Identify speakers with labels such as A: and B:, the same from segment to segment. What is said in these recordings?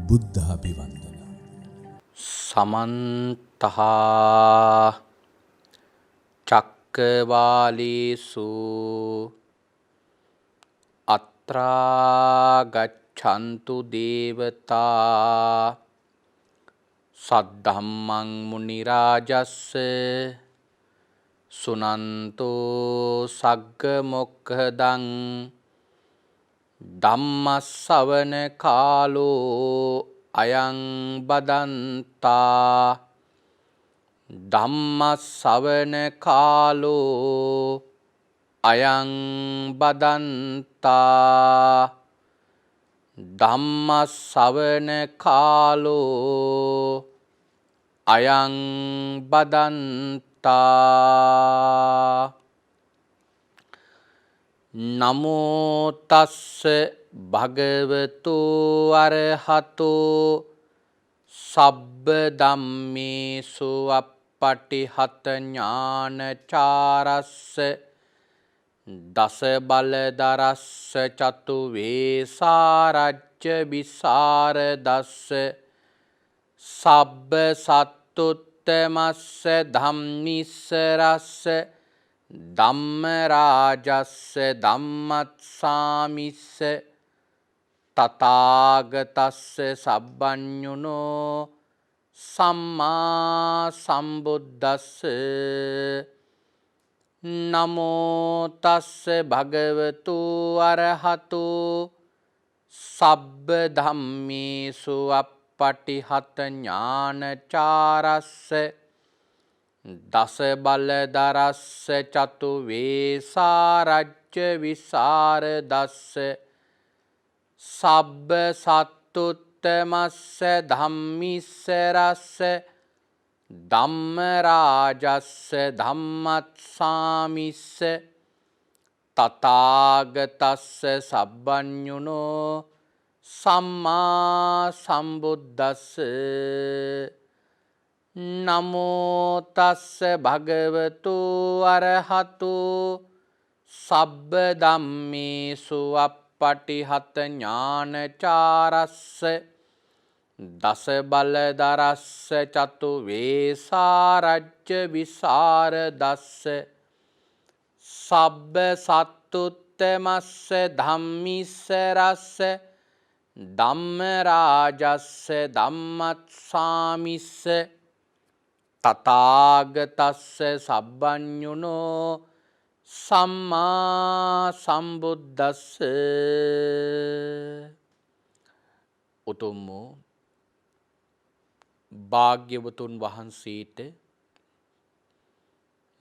A: බුද්ධාභිවන්දනං
B: සමන්ත චක්කවාලේසු අත්‍රා ගච්ඡන්තු දේවතා සද්ධම්මං මුනි රාජස්ස සුනන්තෝ සග්ග මොක්ඛදං ධම්මස්සවන කාලෝ අයං බදන්තා ධම්මස්සවන කාලෝ අයං බදන්තා ධම්මස්සවන කාලෝ අයං බදන්තා නමෝ තස්ස භගවතු අරහතෝ සබ්බ ධම්මේසු අප්පටිහත ඥානචාරස්ස දස බලදරස්ස චතු වේසාරජ්‍ය විසරදස්ස සබ්බ සත්තුත්තමස්ස ධම්මිස්සරස්ස ධම්මරාජස්ස ධම්මත්සාමිස්ස තථාගතස්ස සබ්බඤුනෝ සම්මා සම්බුද්දස්ස නමෝ තස්ස භගවතු අරහතු සබ්බ ධම්මේසු අප්පටිහත ඥානචාරස්ස දස බලදරස්ස චතු වේසාරජ්‍ය විසරදස්ස සබ්බ සත්තුත්තමස්ස ධම්මිස්සරස්ස ධම්මරාජස්ස ධම්මත්සාමිස්ස තථාගතස්ස සබ්බඤුනෝ සම්මා සම්බුද්දස්ස නමෝ තස්ස භගවතු අරහතු සබ්බ ධම්මේසු අප්පටිහත ඥානචාරස්ස දස බලදරස්ස චතු වේසාරජ්‍ය විසරදස්ස සබ්බ සත්තුත්තමස්ස ධම්මිස්සරස්ස ධම්මරාජස්ස ධම්මත්සාමිස්ස තථාගතස්ස සබ්බඤුනෝ සම්මා සම්බුද්දස්ස උතුම් වූ භාග්‍යවතුන් වහන්සේට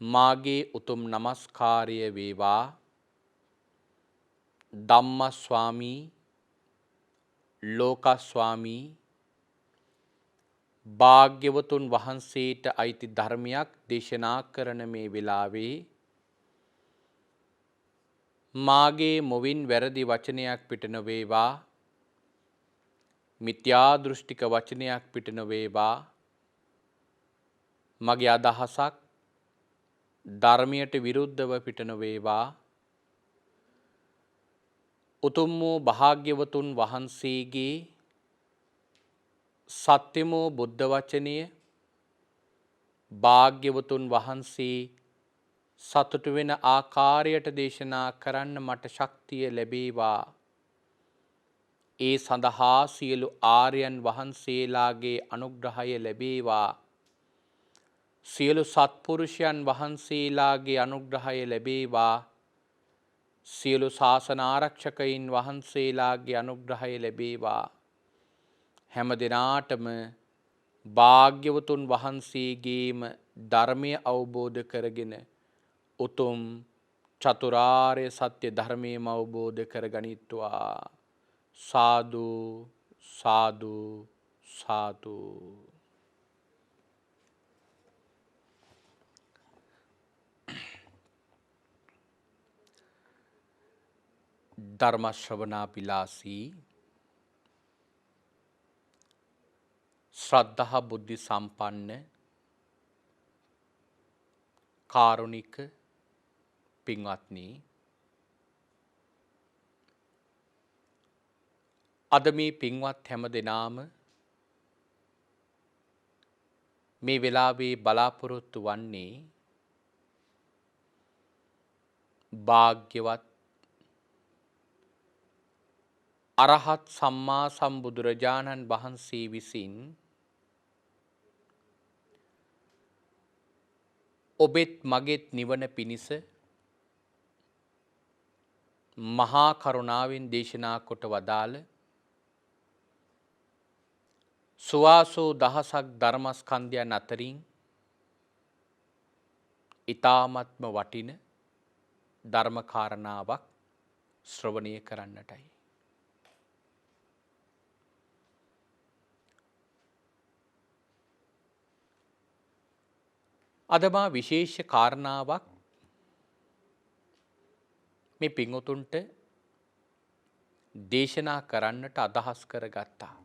B: මාගේ උතුම් නමස්කාරය වේවා. ධම්මස්වාමී ලෝකස්වාමී භාග්‍යවතුන් වහන්සේට අයිති ධර්මයක් දේශනා කරන මේ වෙලාවේ මාගේ මොවින් වැරදි වචනයක් පිට නොවේවා, මිත්‍යා දෘෂ්ටික වචනයක් පිට නොවේවා. මගේ අදහසක් ධර්මයට විරුද්ධව පිට නොවේවා. උතුම් වූ භාග්‍යවතුන් වහන්සේගේ සත්‍යමෝ බුද්ධ වචනය භාග්‍යවතුන් වහන්සේ සතුටු වෙන ආකාරයට දේශනා කරන්න මට ශක්තිය ලැබේවා. ඒ සඳහා සියලු ආර්යයන් වහන්සේලාගේ අනුග්‍රහය ලැබේවා. සියලු සත්පුරුෂයන් වහන්සේලාගේ අනුග්‍රහය ලැබේවා. සියලු ශාසන ආරක්ෂකයින් වහන්සේලාගේ අනුග්‍රහය ලැබේවා. හැම දිනාටම භාග්‍යවතුන් වහන්සේගේම ධර්මය අවබෝධ කරගෙන උතුම් චතුරාර්ය සත්‍ය ධර්මයම අවබෝධ කරගනිත්වා. සාදු සාදු සාදු. ධර්ම ශ්‍රවණා පිලාසී ශ්‍රද්ධා බුද්ධි සම්පන්න කාරුණික පින්වත්නි, අද මේ පින්වත් හැම දෙනාම මේ වෙලාවේ බලාපොරොත්තු වන්නේ භාග්‍යවත් අරහත් සම්මා සම්බුදුරජාණන් වහන්සේ විසින් ඔබෙත් මගෙත් නිවන පිණිස මහා කරුණාවෙන් දේශනා කොට වදාළ සුවාසෝ දහසක් ධර්මස්කන්ධයන් අතරින් ඊ타මත්ම වටින ධර්ම කාරණාවක් ශ්‍රවණය කරන්නටයි. අද මා විශේෂ කාරණාවක් මේ පින්වතුන්ට දේශනා කරන්නට අදහස් කරගත්තා.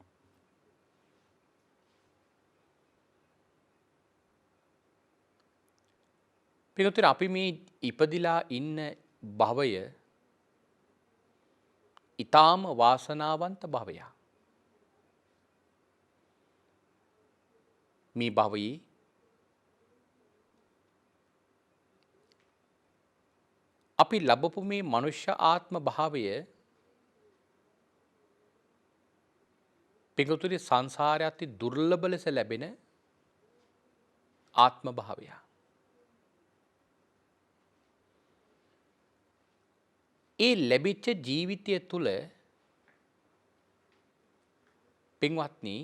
B: පින්වතුනි, අපි මේ ඉපදිලා ඉන්න භවය ඊටාම වාසනාවන්ත භවයක්. මේ භවයේ අපි ලැබපු මේ මනුෂ්‍ය ආත්ම භාවය පින්වතුනි සංසාරයේ අති දුර්ලභ ලෙස ලැබෙන ආත්ම භාවයක්. ඒ ලැබිච්ච ජීවිතය තුළ පින්වත්නි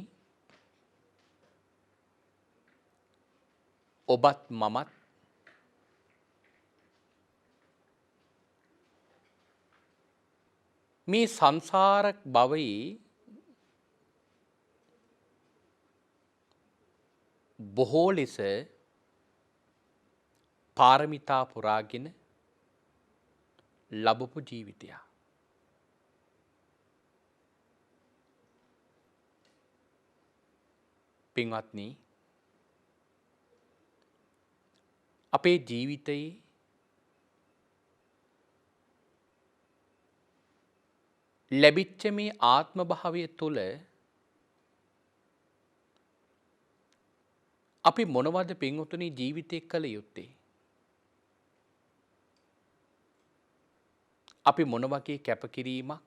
B: ඔබත් මමත් මේ සංසාර භවයේ බොහෝ ලෙස පාරමිතා පුරාගෙන ලැබපු ජීවිතයක්. පින්වත්නි, අපේ ජීවිතයේ ලැබිච්ච මේ ආත්ම භාවය තුළ අපි මොනවද පින්වතුනි ජීවිතේ කළ යුත්තේ? අපි මොන වගේ කැපකිරීමක්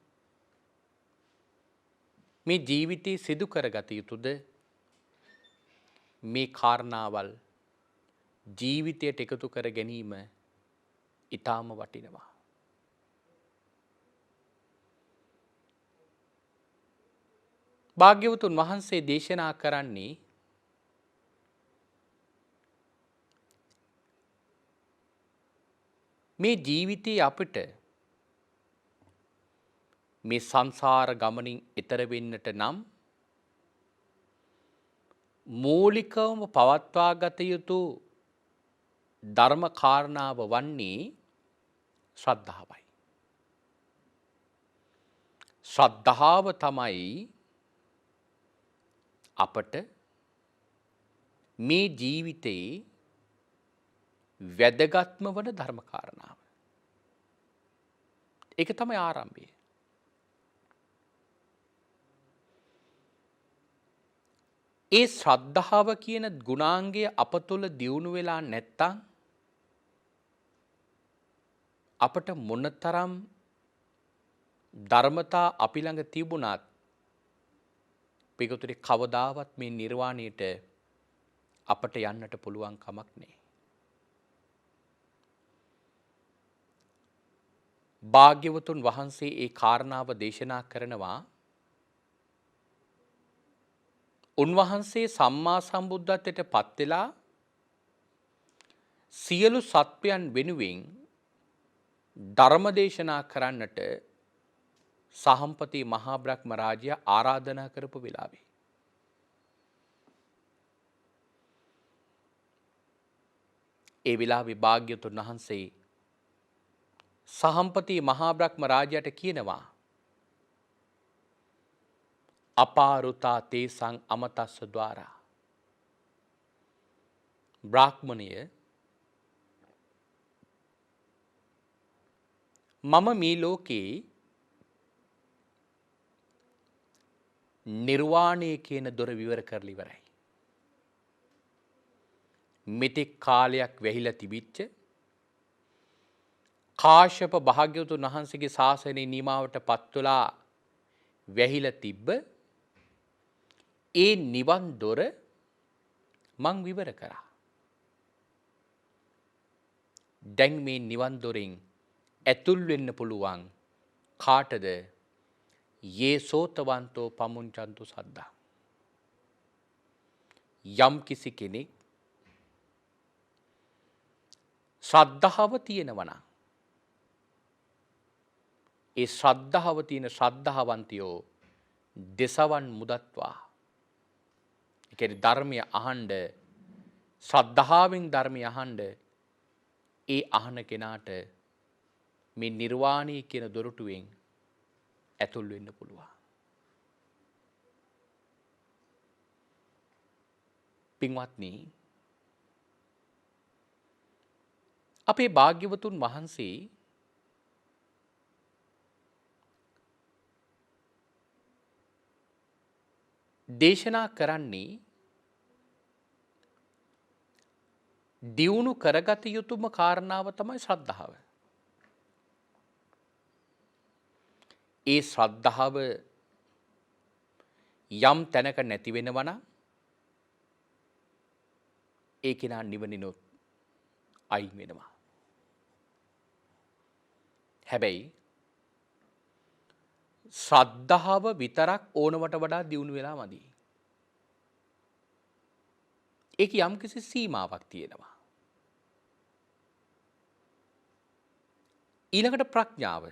B: මේ ජීවිතේ සිදු කරගත යුතුද? මේ කාරණාවල් ජීවිතයට එකතු කර ගැනීම ඊටාම වටිනවා. භාග්‍යවතුන් වහන්සේ දේශනා කරන්නේ මේ ජීවිතයේ අපිට මේ සංසාර ගමනින් එතර වෙන්නට නම් මූලිකවම පවත්වා ගත යුතු ධර්ම කාරණාව වන්නේ ශ්‍රද්ධාවයි. ශ්‍රද්ධාව තමයි අපට මේ ජීවිතේ වැදගත්ම වන ධර්ම කාරණාව. ඒක තමයි ආරම්භය. ඒ ශ්‍රද්ධාව කියන ගුණාංගය අප තුළ දියුණු වෙලා නැත්තම් අපට මොනතරම් ධර්මතා අපි ළඟ තිබුණත් පිටුතුරේ කවදාවත් මේ නිර්වාණයට අපට යන්නට පුළුවන් කමක් නැහැ. භාග්‍යවතුන් වහන්සේ ඒ කාරණාව දේශනා කරනවා. උන්වහන්සේ සම්මා සම්බුද්ධත්වයට පත් වෙලා සියලු සත්වයන් වෙනුවෙන් ධර්ම දේශනා කරන්නට සහම්පති මහා බ්‍රහ්ම රාජයා ආරාධනා කරපු වෙලාවේ ඒ වෙලාවේ භාග්‍යවතුන් වහන්සේ සහම්පති මහා බ්‍රහ්ම රාජයාට කියනවා අපාරුතා තේසං අමතස්ස ద్వාරා. බ්‍රාහ්මණය, මම මේ ලෝකේ නිර්වාණය කියන දොර විවර කරලා ඉවරයි. මෙතෙක් කාලයක් වැහිලා තිබිච්ච කාශ්‍යප භාග්‍යවතුන් වහන්සේගේ ශාසනයේ නිමාවට පත්වලා වැහිලා තිබ්බ ඒ නිවන් දොර මං විවර කරා. දැන් මේ නිවන් දොරෙන් ඇතුල් වෙන්න පුළුවන් කාටද? යේ සෝතවන්තෝ පමුංචන්තු සද්දා. යම් කිසි කෙනෙක් ශ්‍රද්ධාව තියෙනවා නම් ඒ ශ්‍රද්ධාව තියෙන ශ්‍රද්ධාවන්තයෝ දෙසවන් මුදත්වා. ඒ කියන්නේ ධර්මය අහන්න ශ්‍රද්ධාවෙන් ධර්මය අහන්න ඒ අහන කෙනාට මේ නිර්වාණය කියන දොරටුවෙන් ඇතුල් වෙන්න පුළුවන්. පින්වත්නි, අපේ භාග්‍යවතුන් වහන්සේ දේශනා කරන්නේ දියුණු කරගත යුතුම කාරණාව තමයි ශ්‍රද්ධාව. ඒ ශ්‍රද්ධාව යම් තැනක නැති වෙනවා නම් ඒ කෙනා නිවනිනොත් අයින් වෙනවා. හැබැයි ශ්‍රද්ධාව විතරක් ඕනවට වඩා දියුණු වෙලා මදි. ඒක යම් කිසි සීමාවක් තියෙනවා. ඊළඟට ප්‍රඥාව.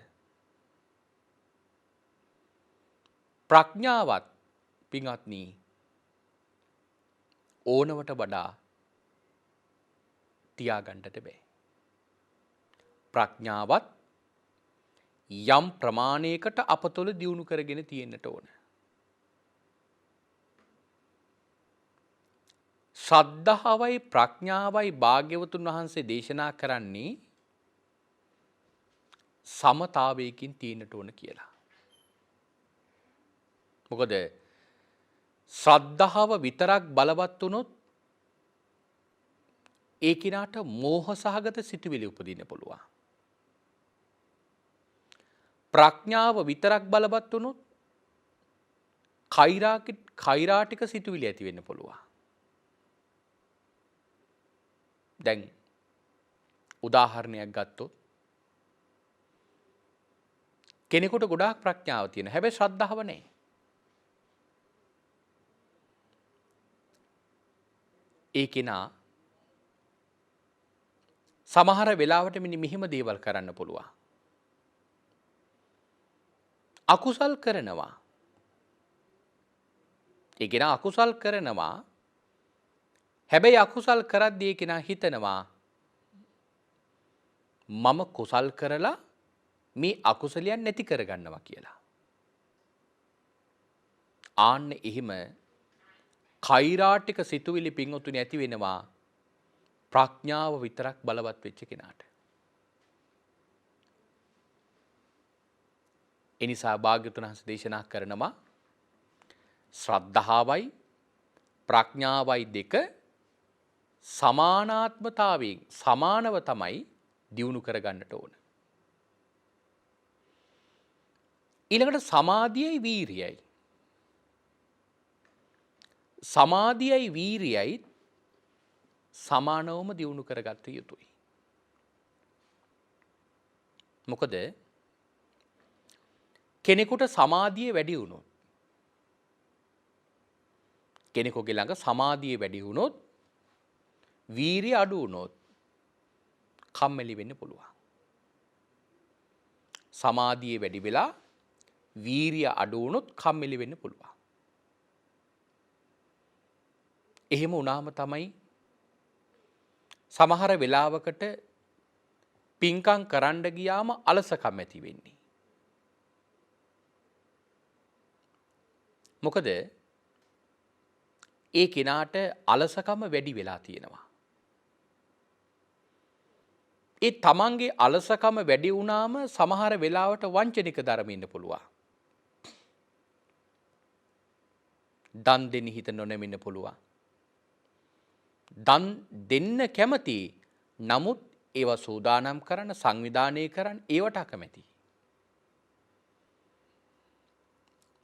B: ප්‍රඥාවත් පින්වත්නි ඕනවට වඩා තියාගන්නට බෑ. ප්‍රඥාවත් යම් ප්‍රමාණයකට අප තුළ දියුණු කරගෙන තියෙන්නට ඕන. ශ්‍රද්ධාවයි ප්‍රඥාවයි භාග්‍යවතුන් වහන්සේ දේශනා කරන්නේ සමතාවයකින් තියෙන්නට ඕන කියලා. මොකද ශ්‍රද්ධාව විතරක් බලවත් වුණොත් ඒ කිනාට මෝහ සහගත සිතුවිලි උපදින්න පුළුවන්. ප්‍රඥාව විතරක් බලවත් වුණොත් කෛරාටික සිතුවිලි ඇති වෙන්න පුළුවන්. දැන් උදාහරණයක් ගත්තොත් කෙනෙකුට ගොඩාක් ප්‍රඥාව තියෙන හැබැයි ශ්‍රද්ධාව නැහැ. ඒ කෙනා සමහර වෙලාවට මෙහෙම දේවල් කරන්න පුළුවන්. අකුසල් කරනවා. ඒ කෙනා අකුසල් කරනවා. හැබැයි අකුසල් කරද්දී ඒ කෙනා හිතනවා මම කුසල් කරලා මේ අකුසලයන් නැති කරගන්නවා කියලා. ආන්න එහෙම කෛරාටික සිතුවිලි පින්වතුනි ඇති වෙනවා ප්‍රඥාව විතරක් බලවත් වෙච්ච කෙනාට. ඒ නිසා භාග්‍යවතුන් වහන්සේ දේශනා කරනවා ශ්‍රද්ධාවයි ප්‍රඥාවයි දෙක සමානාත්මතාවයෙන් සමානව තමයි දියුණු කරගන්නට ඕන. ඊළඟට සමාධියයි වීරියයි. සමාධියයි වීරියයි සමානවම දියුණු කරගත යුතුයි. මොකද කෙනෙකුට සමාධිය වැඩි වුණොත් කෙනෙකුගේ ළඟ සමාධිය වැඩි වුණොත් වීරිය අඩු වුණොත් කම්මැලි වෙන්න පුළුවන්. සමාධිය වැඩි වෙලා වීරිය අඩු වුණොත් කම්මැලි වෙන්න පුළුවන්. එහෙම වුණාම තමයි සමහර වෙලාවකට පින්කම් කරන්න ගියාම අලසකම් ඇති වෙන්නේ. මොකද ඒ කෙනාට අලසකම වැඩි වෙලා තියෙනවා. ඒ තමන්ගේ අලසකම වැඩි වුණාම සමහර වෙලාවට වංචනික ධර්ම ඉන්න පුළුවන්. දන් දෙන්න හිත නොනැමින්න පුළුවන්. දන් දෙන්න කැමති. නමුත් ඒවා සූදානම් කරන්න සංවිධානය කරන්න ඒවට අකමැති.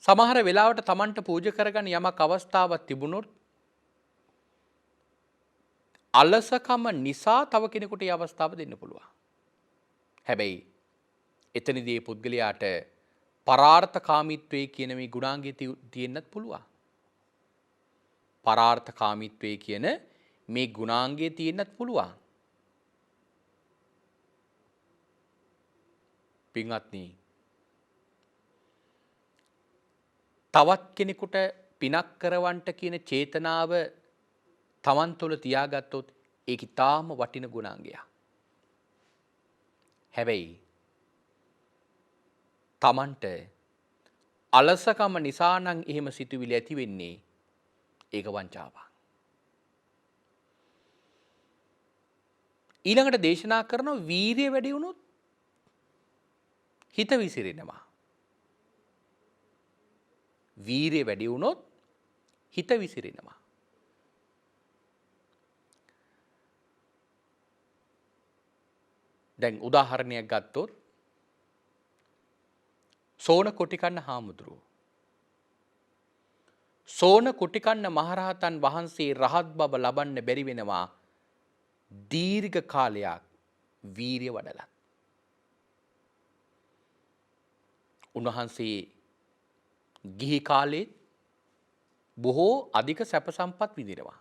B: සමහර වෙලාවට Tamanට පූජා කරගන්න යමක් අවස්ථාවක් තිබුණොත් අලසකම නිසා තව කෙනෙකුට ඒ අවස්ථාව දෙන්න පුළුවන්. හැබැයි එතනදී පුද්ගලයාට පරාර්ථකාමීත්වයේ කියන මේ ගුණාංගය තියෙන්නත් පුළුවන්. පරාර්ථකාමීත්වයේ කියන මේ ගුණාංගය තියෙන්නත් පුළුවන්. පින්වත්නි, තවත් කෙනෙකුට පිනක් කරවන්නට කියන චේතනාව Taman තුළ තියාගත්තොත් ඒක ඊටාම වටින ගුණාංගයක්. හැබැයි Tamanට අලසකම නිසා නම් එහෙම සිතුවිලි ඇති වෙන්නේ ඒක වංචාවක්. ඊළඟට දේශනා කරන වීරිය වැඩි වුණොත් හිත විසිරෙනවා. වීරිය වැඩි වුණොත් හිත විසිරෙනවා. දැන් උදාහරණයක් ගත්තොත් සෝන කොටිකන්න හාමුදුරුවෝ. සෝන කොටිකන්න මහරහතන් වහන්සේ රහත් බව ලබන්න බැරි වෙනවා දීර්ඝ කාලයක් වීරිය වඩලා. උන්වහන්සේ ගිහි කාලේ බොහෝ අධික සැප සම්පත් විඳිනවා.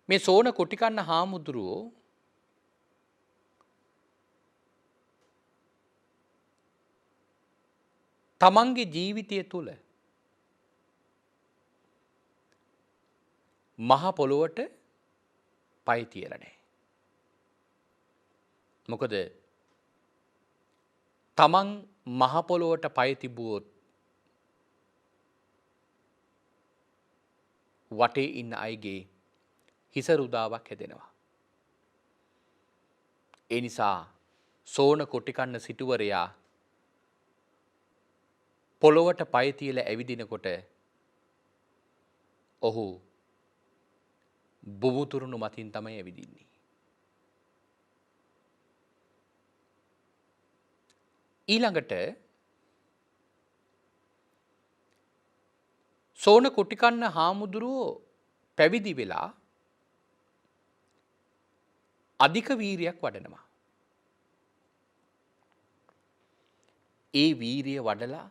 B: මේ සෝන කොටිකන්න හාමුදුරුවෝ තමන්ගේ ජීවිතය තුළ මහ පොළොවට පය තියලා නැහැ. මොකද තමන් මහ පොළොවට පය තිබුවොත් වටේ ඉන්න අයගේ හිස රුදාවක් හැදෙනවා. ඒ නිසා සෝන කොටිකන්න සිටුවරයා පොළොවට පය තියලා ඇවිදිනකොට ඔහු බුබුතුරුණු මතින් තමයි ඇවිදින්නේ. ඊළඟට සෝන කොටිකන්න හාමුදුරුවෝ පැවිදි වෙලා අධික වීරියක් වඩනවා. ඒ වීරිය වඩලා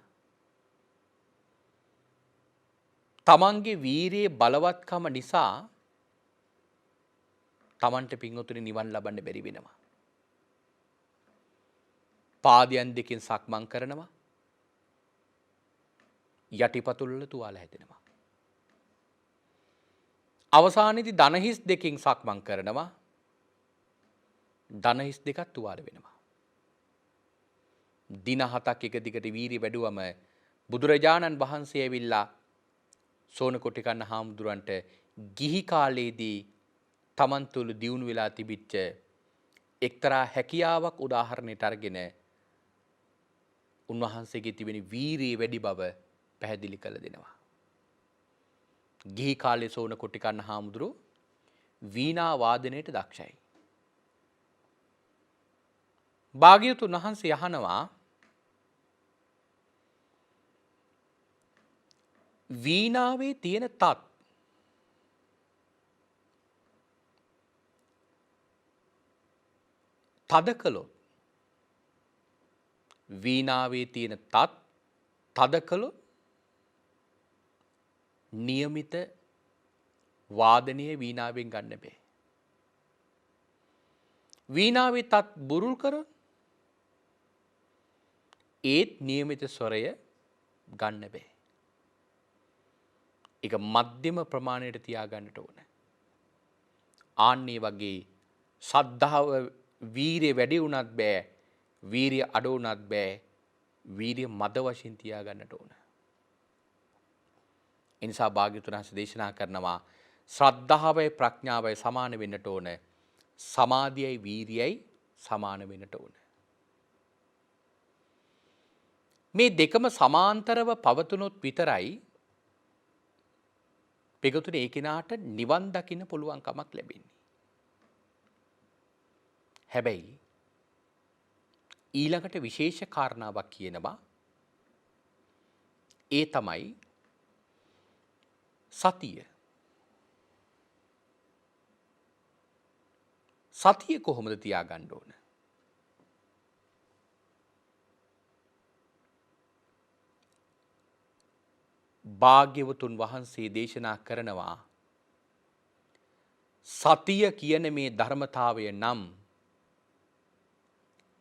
B: තමන්ගේ වීරියේ බලවත්කම නිසා තමන්ට පින්වතුනි නිවන් ලබන්න බැරි වෙනවා. පාදයන් දෙකෙන් සක්මන් කරනවා. යටිපතුල් වල තුවාල හැදෙනවා. අවසානයේදී දණහිස් දෙකෙන් සක්මන් කරනවා. දණහිස් දෙකක් තුවාල වෙනවා. දින 7ක් එක දිගට වීරිය වැඩුවම බුදුරජාණන් වහන්සේ ඇවිල්ලා සෝන කොටිකන්න හාමුදුරන්ට ගිහි කාලයේදී තමන් තුළ දියුණු වෙලා තිබිච්ච එක්තරා හැකියාවක් උදාහරණයට අරගෙන උන්වහන්සේගේ තිබෙන වීරිය වැඩි බව පැහැදිලි කළ දෙනවා. ගිහි කාලේ සෝන කොටිකන්න හාමුදුරුවෝ වීණා වාදනයට දක්ෂයි. භාග්‍යවතුන් වහන්සේ අහනවා වීණාවේ තියෙන තත් තද කළොත් වීණාවේ තියෙන තත් තද කළොත් નિયમિત වාදනීය වීණාවෙන් ගන්න බෑ. වීණාවේ තත් බුරුල් කරොත් ඒත් નિયમિત ස්වරය ගන්න බෑ. ඒක මධ්‍යම ප්‍රමාණයට තියාගන්නට ඕන. ආන්නේ වගේ ශ්‍රද්ධාව වීරිය වැඩි වුණත් බෑ, වීරිය අඩු වුණත් බෑ, වීරිය මද වශයෙන් තියාගන්නට ඕන. ඒ නිසා භාග්‍යවතුන් වහන්සේ දේශනා කරනවා ශ්‍රද්ධාවයි ප්‍රඥාවයි සමාන වෙන්නට ඕන, සමාධියයි වීරියයි සමාන වෙන්නට ඕන. මේ දෙකම සමාන්තරව පවතුනොත් විතරයි පිටුතුනේ ඒ කෙනාට නිවන් දකින්න පුළුවන් කමක් ලැබෙන්නේ. හැබැයි ඊළඟට විශේෂ කාරණාවක් කියනවා. ඒ තමයි සතිය. සතිය කොහොමද තියාගන්න ඕන? භාග්‍යවතුන් වහන්සේ දේශනා කරනවා සතිය කියන මේ ධර්මතාවය නම්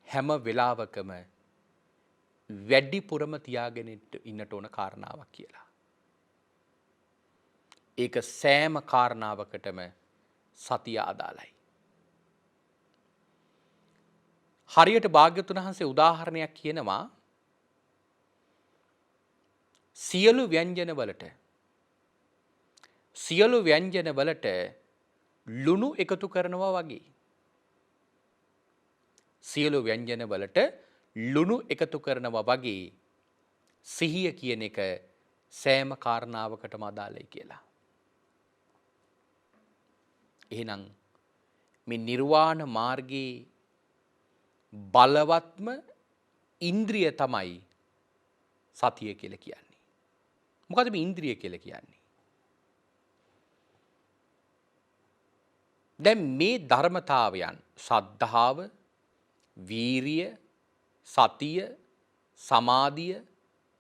B: හැම වෙලාවකම වැඩිපුරම තියාගෙන ඉන්නට ඕන කාරණාවක් කියලා. ඒක සෑම කාරණාවකටම සතිය අදාළයි. හරියට භාග්‍යවතුන් වහන්සේ උදාහරණයක් කියනවා සියලු ව්‍යංජන වලට ලුණු එකතු කරනවා වගේ. සියලු ව්‍යංජන වලට ලුණු එකතු කරනවා වගේ සිහිය කියන එක සෑම කාරණාවකටම අදාළයි කියලා. එහෙනම් මේ නිර්වාණ මාර්ගයේ බලවත්ම ඉන්ද්‍රිය තමයි සතිය කියලා කියන්නේ. මොකද මේ ඉන්ද්‍රිය කියලා කියන්නේ? දැන් මේ ධර්මතාවයන් සද්ධාව, වීරිය, සතිය, සමාධිය,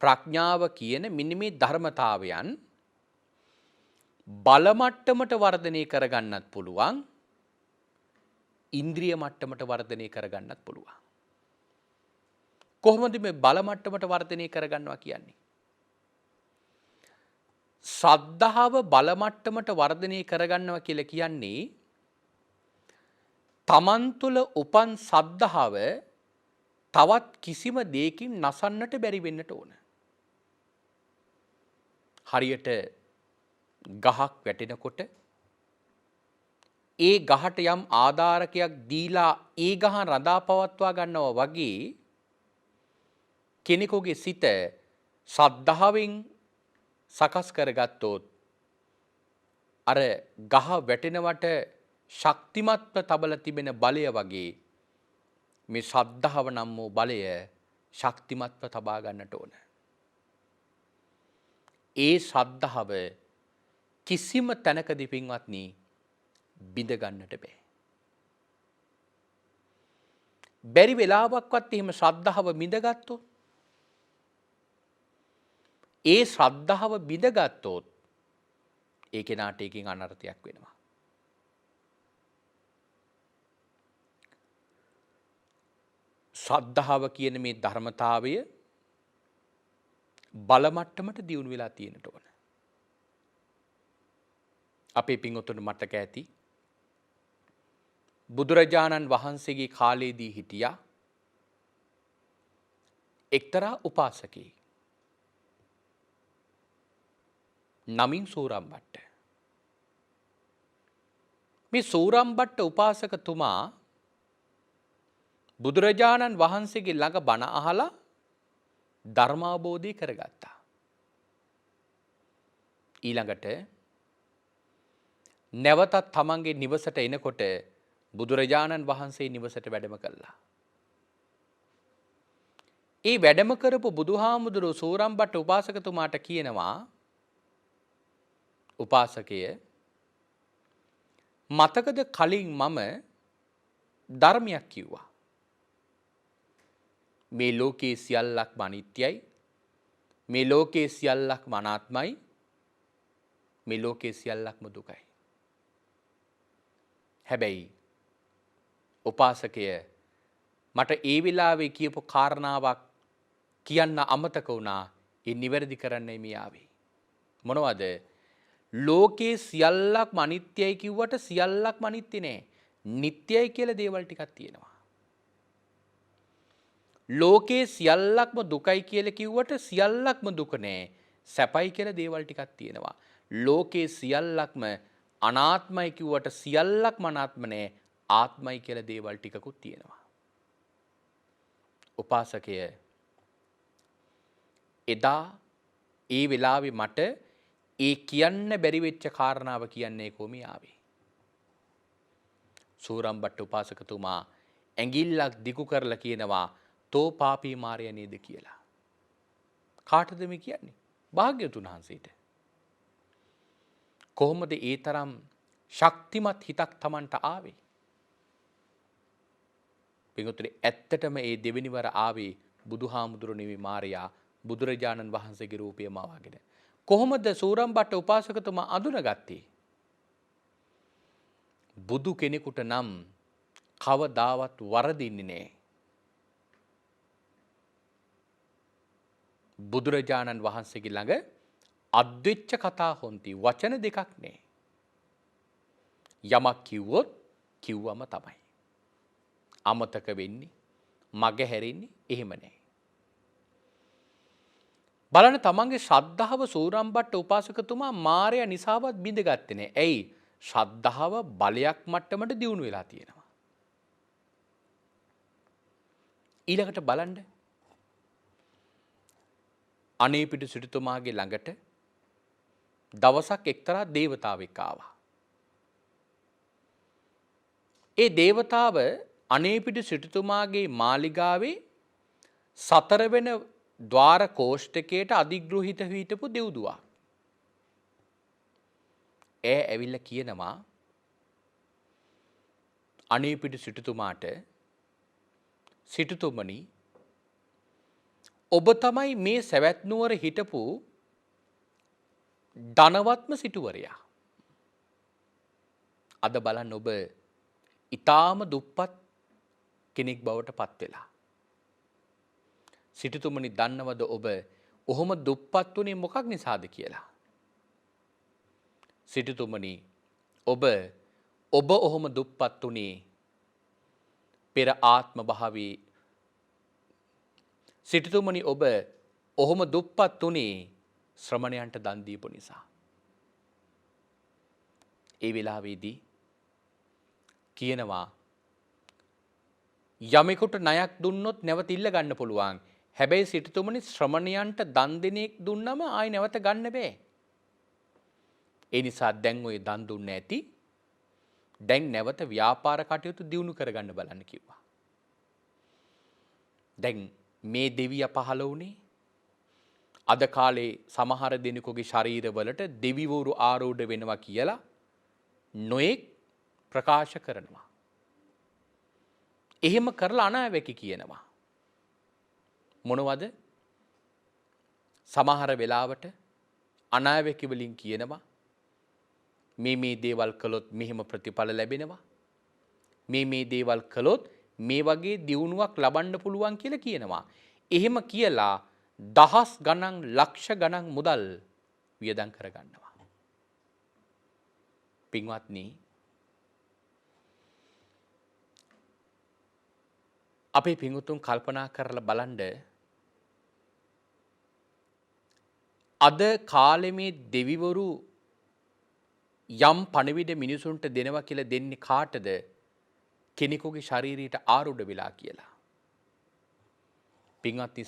B: ප්‍රඥාව කියන මෙන්න මේ ධර්මතාවයන් බල මට්ටමට වර්ධනය කරගන්නත් පුළුවන්, ඉන්ද්‍රිය මට්ටමට වර්ධනය කරගන්නත් පුළුවන්. කොහොමද මේ බල මට්ටමට වර්ධනය කරගන්නවා කියන්නේ? ශ්‍රද්ධාව බල මට්ටමට වර්ධනය කරගන්නවා කියලා කියන්නේ තමන් තුළ උපන් ශ්‍රද්ධාව තවත් කිසිම දෙයකින් නසන්නට බැරි වෙන්නට ඕන. හරියට ගහක් වැටෙනකොට ඒ ගහට යම් ආධාරකයක් දීලා ඒ ගහ රඳා පවත්වා ගන්නවා වගේ කෙනෙකුගේ සිත ශ්‍රද්ධාවෙන් සකස් කරගත්තොත් අර ගහ වැටෙනවට ශක්තිමත්ව තබල තිබෙන බලය වගේ මේ ශ්‍රද්ධාව නම් වූ බලය ශක්තිමත්ව තබා ගන්නට ඕන. ඒ ශ්‍රද්ධාව කිසිම තැනකදී පින්වත්නි බිඳ ගන්නට බෑ. බැරි වෙලාවක්වත් එහෙම ශ්‍රද්ධාව බිඳගත්තොත් ඒ ශ්‍රද්ධාව බිඳගත්තොත් ඒ කෙනාට එකකින් අනර්ථයක් වෙනවා. ශ්‍රද්ධාව කියන මේ ධර්මතාවය බල මට්ටමට දියුණු වෙලා තියෙනට ඕන. අපේ පින්වතුන් මතක ඇති බුදුරජාණන් වහන්සේගේ කාලයේදී හිටියා එක්තරා උපාසකෙක්. නමින් සූරම්බට්ට. මේ සූරම්බට්ට උපාසකතුමා බුදුරජාණන් වහන්සේගේ ළඟ බණ අහලා ධර්මාබෝධය කරගත්තා. ඊළඟට නැවතත් තමන්ගේ නිවසට එනකොට බුදුරජාණන් වහන්සේ නිවසට වැඩම කළා. ඒ වැඩම කරපු බුදුහාමුදුරුවෝ සූරම්බට්ට උපාසකතුමාට කියනවා උපාසකය මතකද කලින් මම ධර්මයක් කිව්වා. මේ ලෝකයේ සියල්ලක්ම අනිත්‍යයි. මේ ලෝකයේ සියල්ලක්ම අනාත්මයි. මේ ලෝකයේ සියල්ලක්ම දුකයි. හැබැයි උපාසකය මට ඒ වෙලාවේ කියපු කාරණාවක් කියන්න අමතක වුණා. ඒ නිවැරදි කරන්නයි මේ ආවේ. මොනවද? ලෝකේ සියල්ලක්ම අනිත්‍යයි කිව්වට සියල්ලක්ම අනිත්‍ය නෑ. නිට්ටයයි කියලා දේවල් ටිකක් තියෙනවා. ලෝකේ සියල්ලක්ම දුකයි කියලා කිව්වට සියල්ලක්ම දුක නෑ. සැපයි කියලා දේවල් ටිකක් තියෙනවා. ලෝකේ සියල්ලක්ම අනාත්මයි කිව්වට සියල්ලක්ම අනාත්ම නෑ. ආත්මයි කියලා දේවල් ටිකකුත් තියෙනවා. උපාසකය එදා ඒ වෙලාවේ මට ඒ කියන්න බැරි වෙච්ච කාරණාව කියන්නේ කොහොමද ආවේ? සූරම්බට්ට උපාසකතුමා ඇඟිල්ලක් දිගු කරලා කියනවා තෝ පාපී මාරය නේද කියලා. කාටද මේ කියන්නේ? භාග්‍යවතුන් වහන්සේට. කොහොමද ඒ තරම් ශක්තිමත් හිතක් Tamanට ආවේ? පිටුතුනි ඇත්තටම ඒ දෙවෙනිවර ආවේ බුදුහාමුදුරු නෙවෙයි මාරයා බුදුරජාණන් වහන්සේගේ රූපය මවාගෙන. කොහොමද සූරම්බට්ට උපාසකතුමා අඳුනගත්තේ? බුදු කෙනෙකුට නම් කවදාවත් වරදින්නේ නැහැ. බුදුරජාණන් වහන්සේගේ ළඟ අද්වෙච්ච කතා හොන්ති වචන දෙකක් නෑ. යමක් කිව්වොත් කිව්වම තමයි. අමතක වෙන්නේ, මග හැරෙන්නේ එහෙම නෑ. බලන්න තමන්ගේ ශ්‍රද්ධාව සූරම්බට්ට උපාසකතුමා මාරයා නිසාවත් බිඳගත්තේ නෑ. ඇයි? ශ්‍රද්ධාව බලයක් මට්ටමට දියුණු වෙලා තියෙනවා. ඊළඟට බලන්න අනේපිඩු සිටුතුමාගේ ළඟට දවසක් එක්තරා දේවතාවෙක් ආවා. ඒ දේවතාව අනේපිඩු සිටුතුමාගේ මාලිගාවේ 4 වෙනි ద్వාර කෝෂ්ඨකයට අධිග්‍රහිත හිටපු දෙව්දුවා. ඇවිල්ලා කියනවා අනේපිඩු සිටුතුමාට සිටුතුමනි ඔබ තමයි මේ සවැත් නුවර හිටපු ධනවත්ම සිටුවරයා. අද බලන්න ඔබ ඊටාම දුප්පත් කෙනෙක් බවට පත් වෙලා. සිටුතුමනි දන්නවද ඔබ ඔහොම දුප්පත් උනේ මොකක් නිසාද කියලා? සිටුතුමනි ඔබ ඔහොම දුප්පත් උනේ පෙර ආත්ම භාවී. සිටුතුමනි ඔබ ඔහොම දුප්පත් උනේ ශ්‍රමණයන්ට දන් දීපු නිසා. ඒ වෙලාවේදී කියනවා යමෙකුට ණයක් දුන්නොත් නැවත ඉල්ල ගන්න පුළුවන්. හැබැයි සිටුතුමනි ශ්‍රමණයන්ට දන් දෙනෙක් දුන්නම ආයි නැවත ගන්න බෑ. ඒ නිසා දැන් ඔය දන් දුන්න ඇති දැන් නැවත ව්‍යාපාර කටයුතු දියුණු කරගන්න බලන්න කිව්වා. දැන් මේ දෙවිය පහළ වුණේ අද කාලේ සමහර දෙනෙකුගේ ශරීරවලට දෙවිවරු ආරූඪ වෙනවා කියලා නොඑක් ප්‍රකාශ කරනවා. එහෙම කරලා අනාවැකි කියනවා. මොනවද? සමහර වෙලාවට අනාවැකි වලින් කියනවා මේ දේවල් කළොත් මෙහෙම ප්‍රතිඵල ලැබෙනවා. මේ දේවල් කළොත් මේ වගේ දියුණුවක් ලබන්න පුළුවන් කියලා කියනවා. එහෙම කියලා දහස් ගණන් ලක්ෂ ගණන් මුදල් වියදම් කරගන්නවා. පින්වත්නි අපේ පින්වුතුන් කල්පනා කරලා බලන්න අද කාලේ මේ දෙවිවරු යම් පණිවිඩ මිනිසුන්ට දෙනවා කියලා දෙන්නේ කාටද? කෙනෙකුගේ ශරීරයට ආරූඪ වෙලා කියලා. පින්වත්නි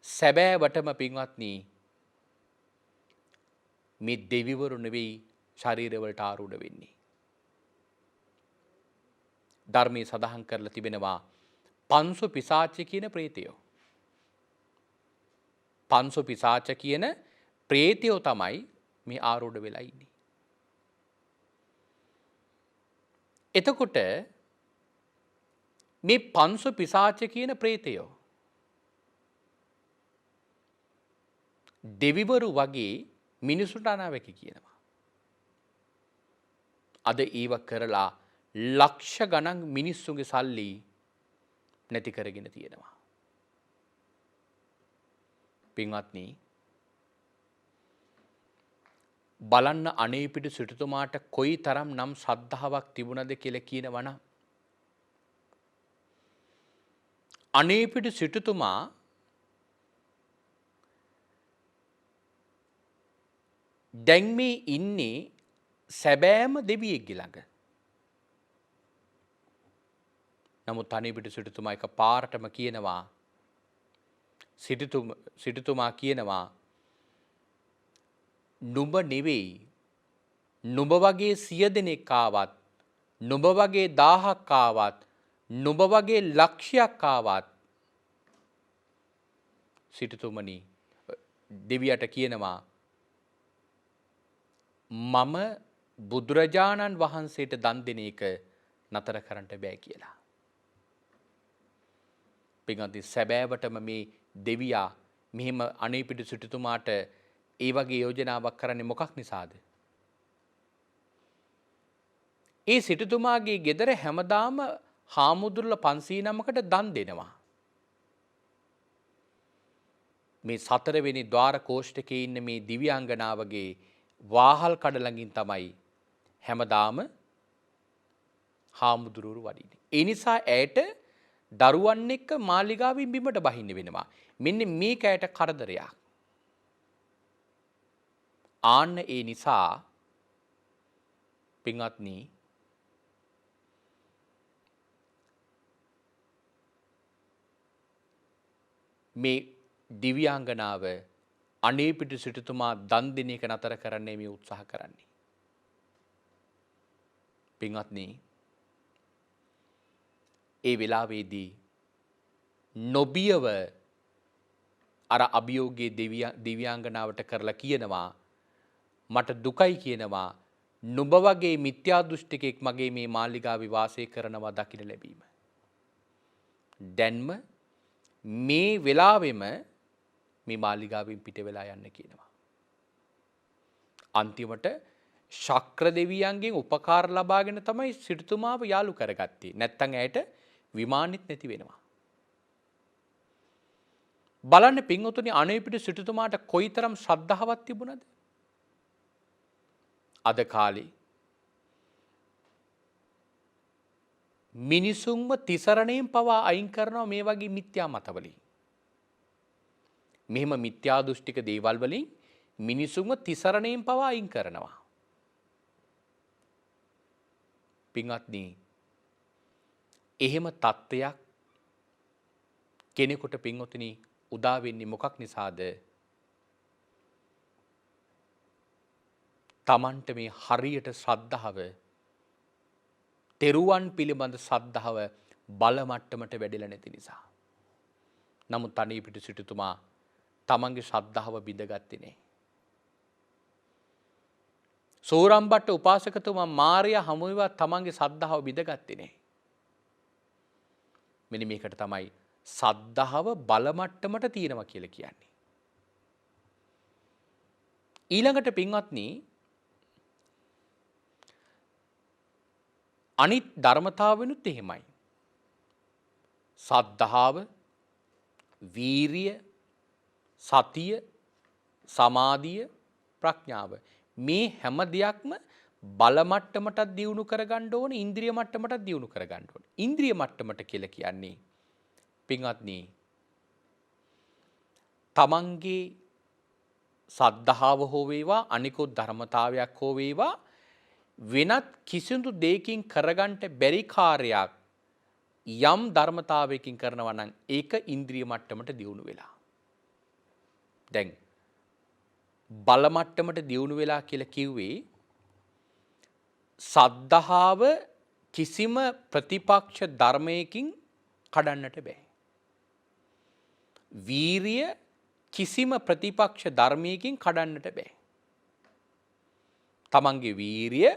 B: සැබෑවටම පින්වත්නි මේ දෙවිවරු නෙවෙයි ශරීරවලට ආරූඪ වෙන්නේ. ධර්මයේ සඳහන් කරලා තිබෙනවා පංසු පිසාච කියන ප්‍රේතයෝ. පංසු පිසාච කියන ප්‍රේතයෝ තමයි මේ ආරූඪ වෙලා ඉන්නේ. එතකොට මේ පංසු පිසාච කියන ප්‍රේතයෝ දෙවිවරු වගේ මිනිසුන්ට අනාවැකි කියනවා. අද ඒව කරලා ලක්ෂ ගණන් මිනිස්සුන්ගේ සල්ලි නැති කරගෙන තියෙනවා. පින්වත්නි බලන්න අනේපිඩු සිටුතුමාට කොයි තරම් නම් ශ්‍රද්ධාවක් තිබුණද කියලා කියනවනම් අනේපිඩු සිටුතුමා දැන් මේ ඉන්නේ සැබෑම දෙවියෙක්ගේ ළඟ. නමුත් අනේපිඩු සිටුතුමා එක පාරටම කියනවා සිටුතුමා කියනවා නුඹ නෙවෙයි නුඹ වගේ 100 දෙනෙක් ආවත් නුඹ වගේ 1000ක් ආවත් නුඹ වගේ ලක්ෂයක් ආවත් සිටුතුමනි දෙවියට කියනවා මම බුදුරජාණන් වහන්සේට දන් දෙන එක නතර කරන්න බෑ කියලා. පින්වත්නි සැබෑවටම මේ දෙවියා මෙහිම අනේපිඩු සිටුතුමාට ඒ වගේ යෝජනාවක් කරන්නේ මොකක් නිසාද? ඒ සිටුතුමාගේ ගෙදර හැමදාම හාමුදුරුවෝ 509කට දන් දෙනවා. මේ 4 වෙනි ద్వාර කෝෂ්ඨකේ ඉන්න මේ දිව්‍යාංගනාවගේ වාහල් කඩ ළඟින් තමයි හැමදාම හාමුදුරුවෝ වඩින්නේ. ඒ නිසා ඇයට දරුවන් එක්ක මාලිගාවෙන් බිමට බහින්න වෙනවා. මෙන්න මේක ඇයට කරදරයක්. ආන්න ඒ නිසා පින්වත්නි මේ දිව්‍යාංගනාව අනේපිඩු සිටුතුමා දන් දෙන එක නතර කරන්නයි මේ උත්සාහ කරන්නේ. පින්වත්නි ඒ වෙලාවේදී නොබියව අර අභියෝගයේ දිව්‍යාංගනාවට කරලා කියනවා මට දුකයි කියනවා නුඹ වගේ මිත්‍යා දෘෂ්ටිකෙක් මගේ මේ මාලිගාවේ වාසය කරනවා දකින්න ලැබීම. දැන්ම මේ වෙලාවෙම මේ මාලිගාවෙන් පිට වෙලා යන්න කියනවා. අන්තිමට ශක්‍ර දෙවියන්ගෙන් උපකාර ලබාගෙන තමයි සිටුතුමාව යාළු කරගත්තේ. නැත්තම් ඇයට විමානෙත් නැති වෙනවා. බලන්න පින්වතුනි අනේපිඩු සිටුතුමාට කොයිතරම් ශ්‍රද්ධාවක් තිබුණද? අද කාලේ මිනිසුන්ව තිසරණයෙන් පවා අයින් කරනවා මේ වගේ මිත්‍යා මතවලින්. මෙහෙම මිත්‍යා දෘෂ්ටික දේවල් වලින් මිනිසුන්ව තිසරණයෙන් පවා අයින් කරනවා. පින්වත්නි එහෙම තත්ත්වයක් කෙනෙකුට පින්වතුනි උදා වෙන්නේ මොකක් නිසාද? තමන්ට මේ හරියට ශ්‍රද්ධාව තෙරුවන් පිළිබඳ ශ්‍රද්ධාව බල මට්ටමට වැඩිලා නැති නිසා. නමුත් අනේපිඩු සිටුතුමා තමන්ගේ ශ්‍රද්ධාව බිඳගත්තේ නැහැ. සෝරම්බට්ට උපාසකතුමා මාර්යා හමුවේවා තමන්ගේ ශ්‍රද්ධාව බිඳගත්තේ නැහැ. මෙන්න මේකට තමයි ශ්‍රද්ධාව බල මට්ටමට තියෙනවා කියලා කියන්නේ. ඊළඟට පින්වත්නි අනිත් ධර්මතාවෙනුත් එහෙමයි. සද්ධාව, වීරිය, සතිය, සමාධිය, ප්‍රඥාව මේ හැම දෙයක්ම බල මට්ටමටත් දියුණු කරගන්න ඕනේ, ඉන්ද්‍රිය මට්ටමටත් දියුණු කරගන්න ඕනේ. ඉන්ද්‍රිය මට්ටමට කියලා කියන්නේ පින්වත්නි තමන්ගේ සද්ධාව හෝ වේවා අනිකුත් ධර්මතාවයක් හෝ වේවා වෙනත් කිසිදු දෙයකින් කරගන්න බැරි කාර්යයක් යම් ධර්මතාවයකින් කරනවා නම් ඒක ඉන්ද්‍රිය මට්ටමට දියුණු වෙලා. දැන් බල මට්ටමට දියුණු වෙලා කියලා කිව්වේ සද්ධාව කිසිම ප්‍රතිපක්ෂ ධර්මයකින් කඩන්නට බෑ. වීරිය කිසිම ප්‍රතිපක්ෂ ධර්මයකින් කඩන්නට බෑ. තමන්ගේ වීරිය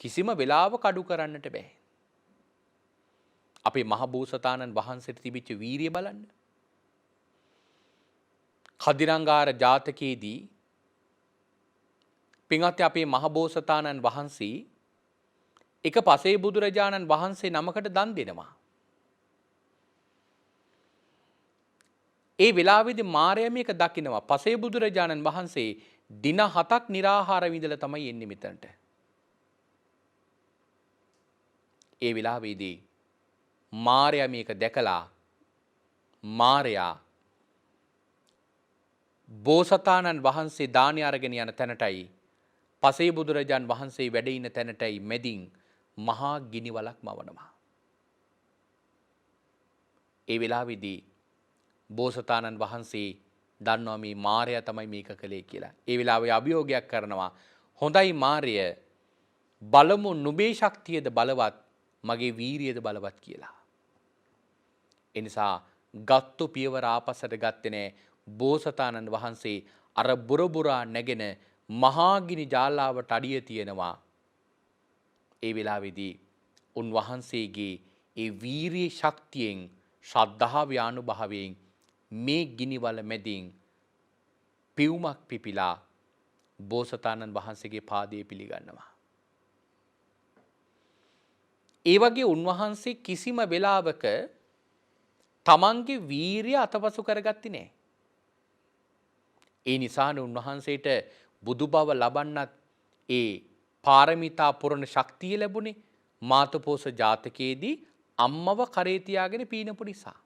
B: කිසිම වෙලාවක අඩු කරන්නට බෑ. අපේ මහබෝසතාණන් වහන්සේට තිබිච්ච වීරිය බලන්න. කදිරංගාර ජාතකයේදී පින්වත්නි අපේ මහබෝසතාණන් වහන්සේ එක පසේ බුදුරජාණන් වහන්සේ නමකට දන් දෙනවා. ඒ වෙලාවේදී මාර්යා මේක දකිනවා. පසේ බුදුරජාණන් වහන්සේ දින 7ක් निराहाර විඳලා තමයි එන්නේ මෙතනට. ඒ වෙලාවේදී මාර්යා මේක දැකලා මාර්යා බෝසතාණන් වහන්සේ දානි අරගෙන යන තැනටයි පසේ බුදුරජාන් වහන්සේ වැඩ ඉන්න තැනටයි මැදින් මහා ගිනිවලක් මවනවා. ඒ වෙලාවේදී බෝසතාණන් වහන්සේ දන්නවා මේ මාරයා තමයි මේක කළේ කියලා. ඒ වෙලාවේ අභියෝගයක් කරනවා. හොඳයි මාරය, බලමු නුඹේ ශක්තියද බලවත්, මගේ වීරියද බලවත් කියලා. එනිසා ගත්තු පියවර ආපස්සට ගත්තේ නැහැ. බෝසතාණන් වහන්සේ අර බුරබුරා නැගෙන මහාගිනි ජාලාවට අඩිය තියෙනවා. ඒ වෙලාවේදී උන්වහන්සේගේ ඒ වීරිය ශක්තියෙන්, ශ්‍රද්ධාවේ අනුභවයෙන් මේ ගිනිවල මැදින් පියුමක් පිපිලා බෝසතාණන් වහන්සේගේ පාදයේ පිළිගන්නවා. ඒ වගේ උන්වහන්සේ කිසිම වෙලාවක තමන්ගේ වීරිය අතපසු කරගත්තේ නැහැ. ඒ නිසානේ උන්වහන්සේට බුදු බව ලබන්නත් ඒ පාරමිතා පුරන ශක්තිය ලැබුණේ මාතපෝස ජාතකයේදී අම්මව කරේ තියාගෙන පීනපු නිසා.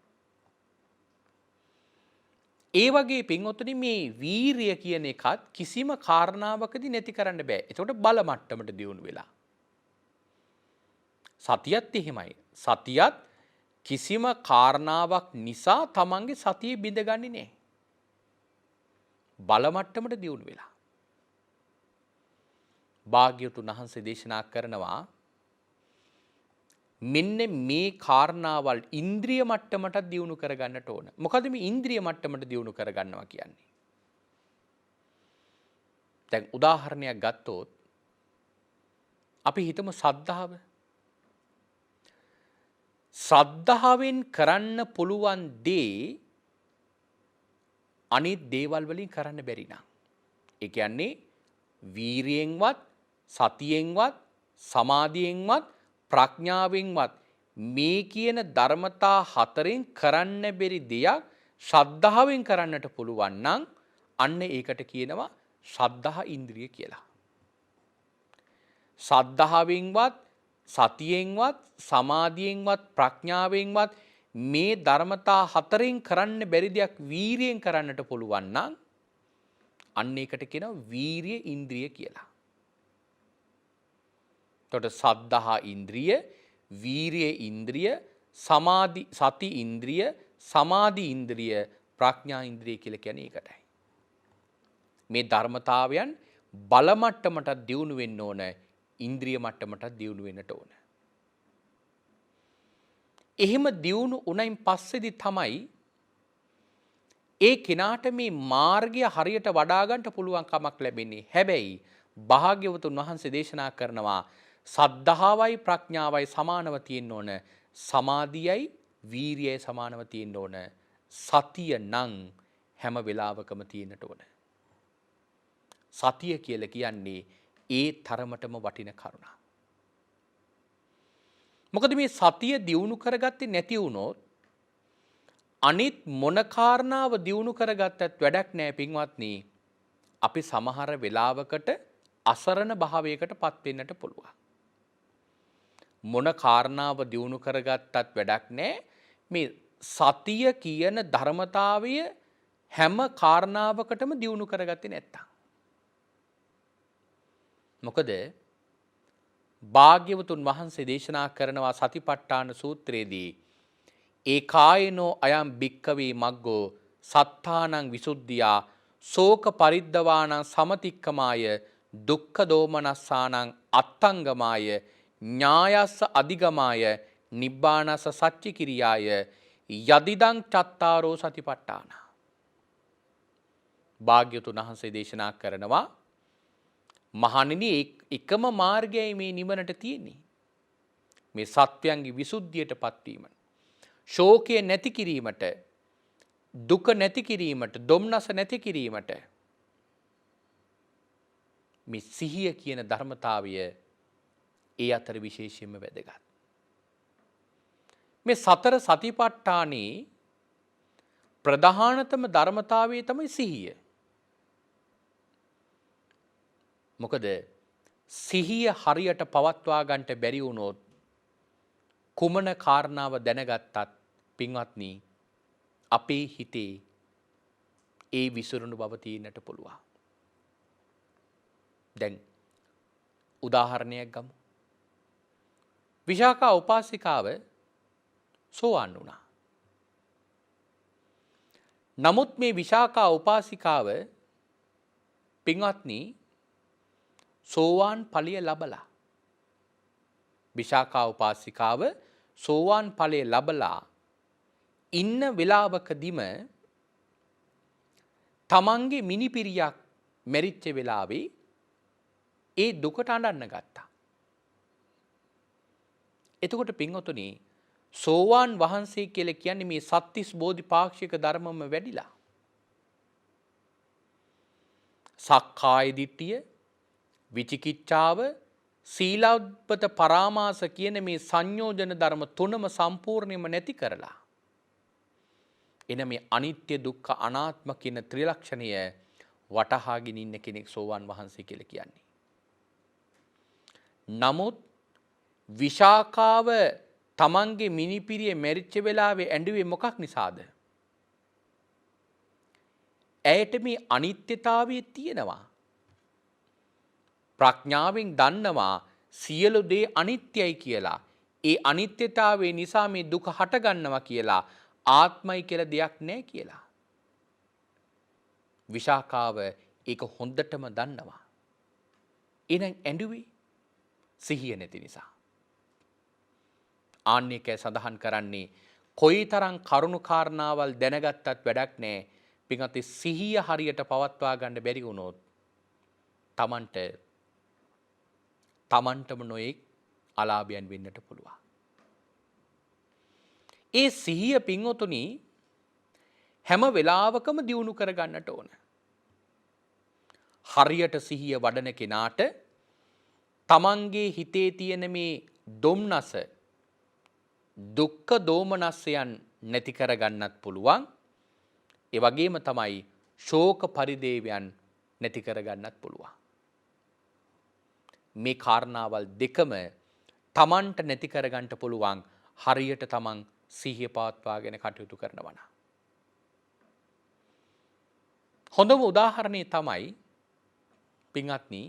B: ඒ වගේ පින්වතුනි මේ වීරිය කියන එකත් කිසිම කාරණාවකදී නැති කරන්න බෑ. ඒකට බල මට්ටමට දියුණු වෙලා. සතියත් එහෙමයි. සතියත් කිසිම කාරණාවක් නිසා තමන්ගේ සතිය බිඳගන්නේ නැහැ. බල මට්ටමට දියුණු වෙලා. භාග්‍යවතුන් වහන්සේ දේශනා කරනවා මෙන්න මේ කාරණාවල් ඉන්ද්‍රිය මට්ටමට දියුණු කරගන්නට ඕන. මොකද මේ ඉන්ද්‍රිය මට්ටමට දියුණු කරගන්නවා කියන්නේ? දැන් උදාහරණයක් ගත්තොත් අපි හිතමු සද්ධාව. ශ්‍රද්ධාවෙන් කරන්න පුළුවන් දේ අනිත් දේවල් වලින් කරන්න බැරි නම්, ඒ කියන්නේ වීරියෙන්වත්, සතියෙන්වත්, සමාධියෙන්වත්, ප්‍රඥාවෙන්වත් මේ කියන ධර්මතා හතරෙන් කරන්න බැරි දෙයක් ශ්‍රද්ධාවෙන් කරන්නට පුළුවන් නම් අන්න ඒකට කියනවා ශ්‍රද්ධා ඉන්ද්‍රිය කියලා. ශ්‍රද්ධාවෙන්වත්, සතියෙන්වත්, සමාධියෙන්වත්, ප්‍රඥාවෙන්වත් මේ ධර්මතා හතරෙන් කරන්න බැරි දෙයක් වීරියෙන් කරන්නට පුළුවන් නම් අන්න ඒකට කියනවා වීරිය ඉන්ද්‍රිය කියලා. එතකොට සද්ධා ඉන්ද්‍රිය, වීරිය ඉන්ද්‍රිය, සති ඉන්ද්‍රිය, සමාධි ඉන්ද්‍රිය, ප්‍රඥා ඉන්ද්‍රිය කියලා කියන්නේ ඒකටයි. මේ ධර්මතාවයන් බල මට්ටමට දියුණු වෙන්න ඕන, ඉන්ද්‍රිය මට්ටමට දියුණු වෙන්නට ඕන. එහෙම දියුණු උනයින් පස්සේදී තමයි ඒ කෙනාට මේ මාර්ගය හරියට වඩා ගන්න පුළුවන් කමක් ලැබෙන්නේ. හැබැයි භාග්‍යවතුන් වහන්සේ දේශනා කරනවා සද්ධාවයි ප්‍රඥාවයි සමානව තියෙන්න ඕන, සමාධියයි වීරියයි සමානව තියෙන්න ඕන, සතිය නම් හැම වෙලාවකම තියෙන්නට ඕන. සතිය කියලා කියන්නේ ඒ තරමටම වටින කරුණක්. මොකද මේ සතිය දියුණු කරගත්තේ නැති වුණොත් අනිත් මොන කාරණාව දියුණු කරගත්තත් වැඩක් නැහැ පින්වත්නි. අපි සමහර වෙලාවකට අසරණ භාවයකට පත් වෙන්නට පුළුවන්. මොන කාරණාව දියුණු කරගත්තත් වැඩක් නැහැ. මේ සතිය කියන ධර්මතාවය හැම කාරණාවකටම දියුණු කරගත්තේ නැත්තම්. මොකද භාග්‍යවතුන් වහන්සේ දේශනා කරනවා සතිපට්ඨාන සූත්‍රයේදී ඒ කායනෝ අයම් භික්කවේ මග්ගෝ සත්තානං විසුද්ධියා ශෝක පරිද්දවානං සමතික්කමාය දුක්ඛ දෝමනස්සානං අත්තංගමාය ඥායස්ස අධිගමාය නිබ්බානස්ස සච්චි කිරියාය යදිදං චත්තාරෝ සතිපට්ඨාන. භාග්‍යවතුන් වහන්සේ දේශනා කරනවා මහණෙනි එකම මාර්ගයයි මේ නිවනට තියෙන්නේ. මේ සත්‍යයන්ගේ විසුද්ධියටපත් වීම. ශෝකය නැති කිරීමට, දුක නැති කිරීමට, දුම්නස නැති කිරීමට මේ සිහිය කියන ධර්මතාවය ඒ අතර විශේෂයෙන්ම වැදගත්. මේ සතර සතිපට්ඨානේ ප්‍රධානතම ධර්මතාවය තමයි සිහිය. මොකද සිහිය හරියට පවත්වා ගන්නට බැරි වුණොත් කුමන කාරණාව දැනගත්තත් පින්වත්නි අපේ හිතේ ඒ විසිරුණු බව තියෙන්නට පුළුවන්. දැන් උදාහරණයක් ගමු. විශාඛා උපාසිකාව සෝවාන් වුණා. නමුත් මේ විශාකා උපාසිකාව පින්වත්නි සෝවාන් ඵලය ලබලා විශාකා උපාසිකාව සෝවාන් ඵලය ලබලා ඉන්න වෙලාවකදීම තමන්ගේ මිනිපිරියක් මැරිච්ච වෙලාවේ ඒ දුකට අඬන්න ගත්තා. එතකොට පින්වතුනි සෝවාන් වහන්සේ කියලා කියන්නේ මේ සත්‍තිස් බෝධිපාක්ෂික ධර්මම වැඩිලා. සක්කාය දිට්ඨිය, විචිකිච්ඡාව, සීලබ්බත පරාමාස කියන මේ සංයෝජන ධර්ම තුනම සම්පූර්ණයෙන්ම නැති කරලා එන මේ අනිත්‍ය දුක්ඛ අනාත්ම කියන ත්‍රිලක්ෂණය වටහාගෙන ඉන්න කෙනෙක් සෝවාන් වහන්සේ කියලා කියන්නේ. නමුත් විශාකාව තමන්ගේ මිනිපිරිය මැරිච්ච වෙලාවේ ඇඬුවේ මොකක් නිසාද? ඇයට මේ අනිත්‍යතාවය තියෙනවා. ප්‍රඥාවෙන් දන්නවා සියලු දේ අනිත්‍යයි කියලා. ඒ අනිත්‍යතාවය නිසා මේ දුක හටගන්නවා කියලා. ආත්මයි කියලා දෙයක් නැහැ කියලා. විශාකාව ඒක හොඳටම දන්නවා. එහෙනම් ඇඬුවේ සිහිය නැති නිසා. ආන්නේකේ සඳහන් කරන්නේ කොයිතරම් කරුණු කාරණාවල් දැනගත්තත් වැඩක් නැහැ. පින්වත්නි සිහිය හරියට පවත්වා ගන්න බැරි වුණොත් තමන්ටම නොඑක් අලාභයන් වෙන්නට පුළුවන්. ඒ සිහිය පින්වතුනි හැම වෙලාවකම දියුණු කර ගන්නට ඕන. හරියට සිහිය වඩන කෙනාට තමන්ගේ හිතේ තියෙන මේ දුම්නස දුක්ඛ දෝමනස්යන් නැති කර ගන්නත් පුළුවන්. ඒ වගේම තමයි ශෝක පරිදේවයන් නැති කර ගන්නත් පුළුවන්. මේ කාරණාවල් දෙකම තමන්ට නැති කර ගන්නට පුළුවන් හරියට තමන් සිහිය පවත්වාගෙන කටයුතු කරනවා නම්. හොඳම උදාහරණය තමයි පින්වත්නි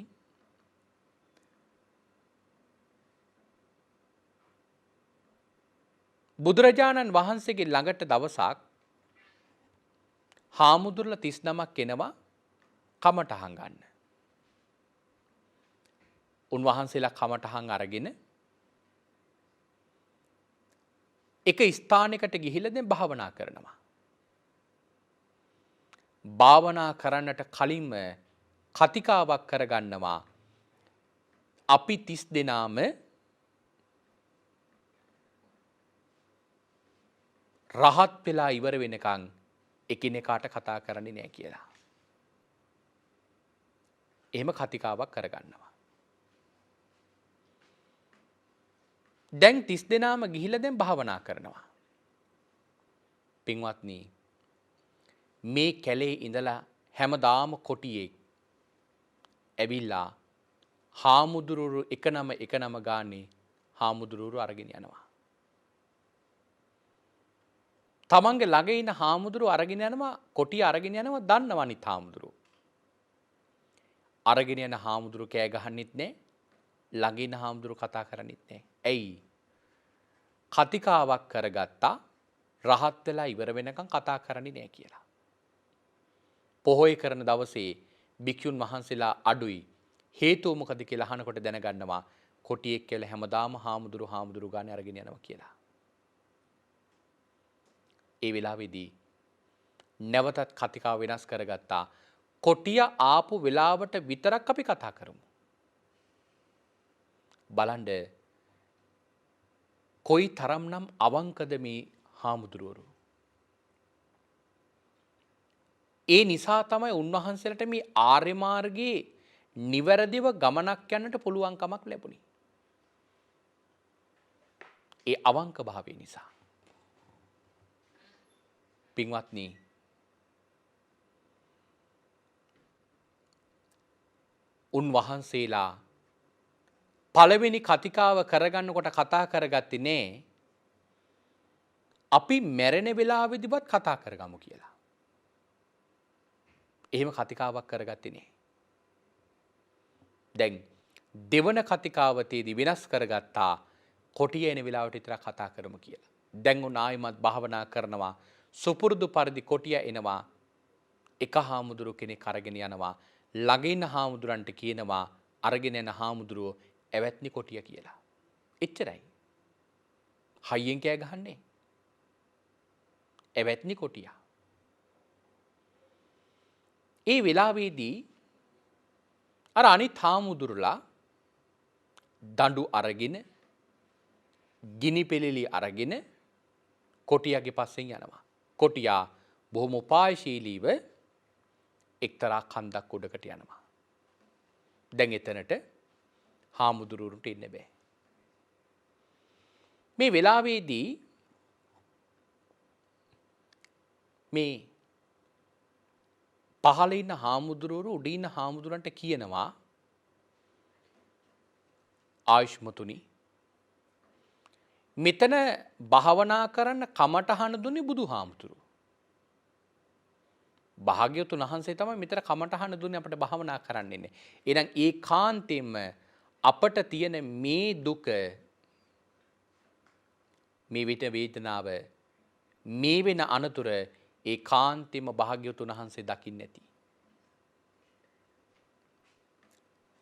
B: බුදුරජාණන් වහන්සේගේ ළඟට දවසක් හාමුදුරුවෝ 39ක් එනවා කමටහන් ගන්න. උන්වහන්සේලා කමටහන් අරගෙන එක ස්ථානයකට ගිහිල්ලා දැන් භාවනා කරනවා. භාවනා කරන්නට කලින්ම කතිකාවක් කරගන්නවා. අපි 30 දෙනාම රහත් වෙලා ඉවර වෙනකන් එකිනෙකාට කතා කරන්නේ නැහැ කියලා. එහෙම කතිකාවක් කරගන්නවා. දැන් 30 දෙනාම ගිහිල්ලා දැන් භාවනා කරනවා. පින්වත්නි මේ කැලේ ඉඳලා හැමදාම කොටියෙක් ඇවිල්ලා හාමුදුරුවෝ එක නම ගානේ හාමුදුරුවෝ අරගෙන යනවා. තමන්ගේ ළඟ ඉන්න හාමුදුරුවෝ අරගෙන යනවා කොටිය අරගෙන යනවා දන්නව අනිත් හාමුදුරුවෝ. අරගෙන යන හාමුදුරුවෝ කෑ ගහන්නෙත් නැහැ. ළඟ ඉන්න හාමුදුරුවෝ කතා කරන්නෙත් නැහැ. ඇයි? කතිකාවක් කරගත්තා රහත් වෙලා ඉවර වෙනකන් කතා කරන්නේ නැහැ කියලා. පොහොය කරන දවසේ භික්ෂුන් වහන්සේලා අඩුයි. හේතුව මොකද කියලා අහනකොට දැනගන්නවා කොටියෙක් කියලා හැමදාම හාමුදුරු ගානේ අරගෙන යනවා කියලා. ඒ වෙලාවේදී නැවතත් කතිකාව වෙනස් කරගත්තා. කොටිය ආපු වෙලාවට විතරක් අපි කතා කරමු. බලන්න කොයි තරම්නම් අවංකද මේ හාමුදුරුවරු. ඒ නිසා තමයි උන්වහන්සේලාට මේ ආර්ය මාර්ගයේ නිවැරදිව ගමනක් යන්නට පුළුවන්කමක් ලැබුණේ. ඒ අවංක භාවය නිසා. පින්වත්නි උන්වහන්සේලා පළවෙනි කතිකාව කරගන්නකොට කතා කරගත්තේ නෑ අපි මැරෙන වෙලාවෙදිවත් කතා කරගමු කියලා. එහෙම කතිකාවක් කරගත්තේ නෑ. දැන් දෙවන කතිකාවතේදී වෙනස් කරගත්තා කොටිය එන වෙලාවට විතර කතා කරමු කියලා. දැන් උන් ආයිමත් භාවනා කරනවා සුපුරුදු පරිදි කොටිය එනවා. එක හාමුදුරු කෙනෙක් අරගෙන යනවා. ළඟ ඉන්න හාමුදුරන්ට කියනවා අරගෙන යන හාමුදුරුවෝ ඇවැත්නි කොටිය කියලා. එච්චරයි. හයියෙන් කෑ ගහන්නේ. ඇවැත්නි කොටිය. ඒ වෙලාවේදී අර අනිත් හාමුදුරුලා දඬු අරගෙන ගිනි පෙළෙලි අරගෙන කොටියාගේ පස්සෙන් යනවා. කොටියා බොහොම උපායශීලීව එක්තරා කන්දක් උඩකට යනවා. දැන් එතනට හාමුදුරුවන්ට ඉන්න බෑ. මේ වෙලාවේදී මේ පහළ ඉන්න හාමුදුරුවරු උඩ ඉන්න හාමුදුරන්ට කියනවා ආයුෂ්මතුනි මෙතන භාවනා කරන්න කමටහන දුන්නේ බුදුහාමුදුරුවෝ. භාග්‍යවතුන් වහන්සේ තමයි මෙතන කමටහන දුන්නේ අපිට භාවනා කරන්න ඉන්නේ. එහෙනම් ඒකාන්තයෙන්ම අපට තියෙන මේ දුක මේ විත වේදනාව මේ වෙන අනතුර ඒකාන්තයෙන්ම භාග්‍යවතුන් වහන්සේ දකින්නේ නැති.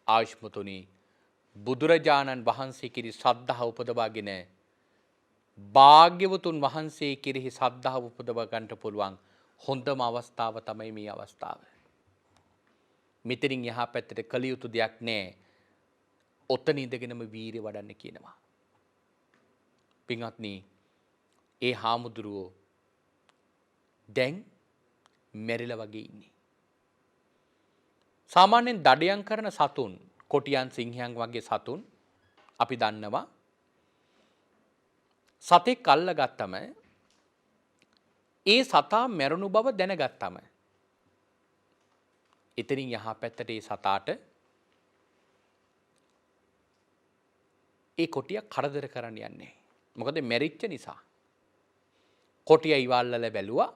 B: ආයුෂ්මතුනි බුදුරජාණන් වහන්සේ කිරි ශ්‍රද්ධාව උපදවාගෙන භාග්‍යවතුන් වහන්සේ කෙරෙහි ශ්‍රද්ධාව උපදවා ගන්නට පුළුවන් හොඳම අවස්ථාව තමයි මේ අවස්ථාව. මෙතනින් එහා පැත්තට කළ යුතු දෙයක් නැහැ. ඔතන ඉඳගෙනම වීරිය වඩන්න කියනවා. පින්වත්නි, ඒ හාමුදුරුවෝ දැන් මැරිලා වගේ ඉන්නේ. සාමාන්‍යයෙන් දඩයන් කරන සතුන්, කොටියන් සිංහයන් වගේ සතුන් අපි දන්නවා සතෙක් අල්ලගත්තම ඒ සතා මැරුණු බව දැනගත්තම එතනින් යහා පැත්තට ඒ සතාට ඒ කොටිය කරදර කරන්න යන්නේ. මොකද මැරිච්ච නිසා. කොටිය ඉවල්ලල බැලුවා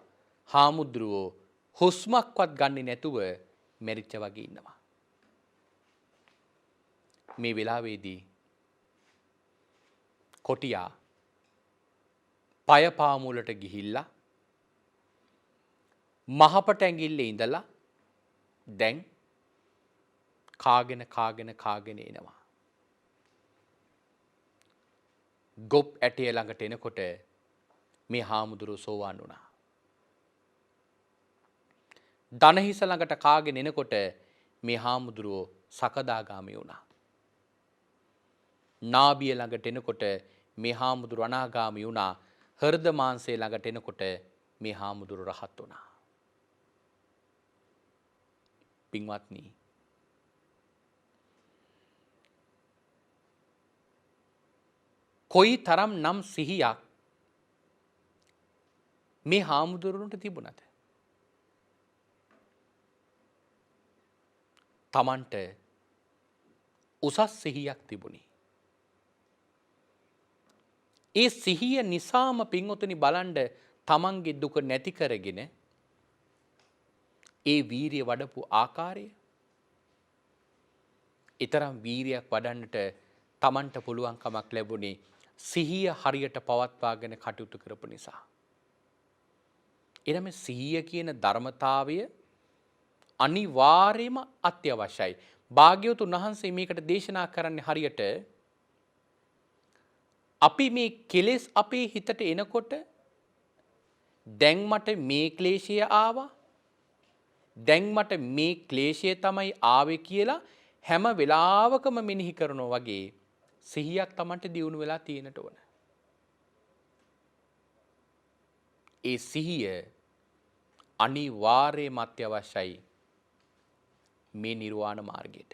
B: හාමුදුරුවෝ හුස්මක්වත් ගන්නේ නැතුව මැරිච්ච වගේ ඉන්නවා. මේ වෙලාවේදී කොටියා පය පාමුලට ගිහිල්ලා මහපට ඇඟිල්ලේ ඉඳලා දැන් කාගෙන එනවා. ගොප් ඇටය ළඟට එනකොට මේ හාමුදුරුවෝ සෝවාන් වුණා. දනහිස ළඟට කාගෙන එනකොට මේ හාමුදුරුවෝ සකදාගාමී වුණා. නාභිය ළඟට එනකොට මේ හාමුදුරුවෝ අනාගාමී වුණා. හෘද මාංශය ළඟට එනකොට මේ හාමුදුරුවෝ රහත් වුණා. පින්වත්නි, කොයි තරම් නම් සිහියක් මේ හාමුදුරුවන්ට තිබුණද? තමන්ට උසස් සිහියක් තිබුණි. ඒ සිහිය නිසාම පින්වතුනි බලන්න තමන්ගේ දුක නැති කරගෙන ඒ වීරිය වඩපු ආකාරය. ඊතරම් වීරියක් වඩන්නට තමන්ට පුළුවන්කමක් ලැබුණේ සිහිය හරියට පවත්වාගෙන කටයුතු කරපු නිසා. එනම සිහිය කියන ධර්මතාවය අනිවාර්යයෙන්ම අත්‍යවශ්‍යයි. භාග්‍යවතුන් වහන්සේ මේකට දේශනා කරන්නේ හරියට අපි මේ කෙලෙස් අපේ හිතට එනකොට දැන් මට මේ ක්ලේශය ආවා, දැන් මට මේ ක්ලේශය තමයි ආවේ කියලා හැම වෙලාවකම මෙනෙහි කරනවා වගේ සිහියක් තමන්ට දියුණු වෙලා තියෙනට ඕන. ඒ සිහිය අනිවාර්යයෙන්ම අත්‍යවශ්‍යයි මේ නිර්වාණ මාර්ගයට.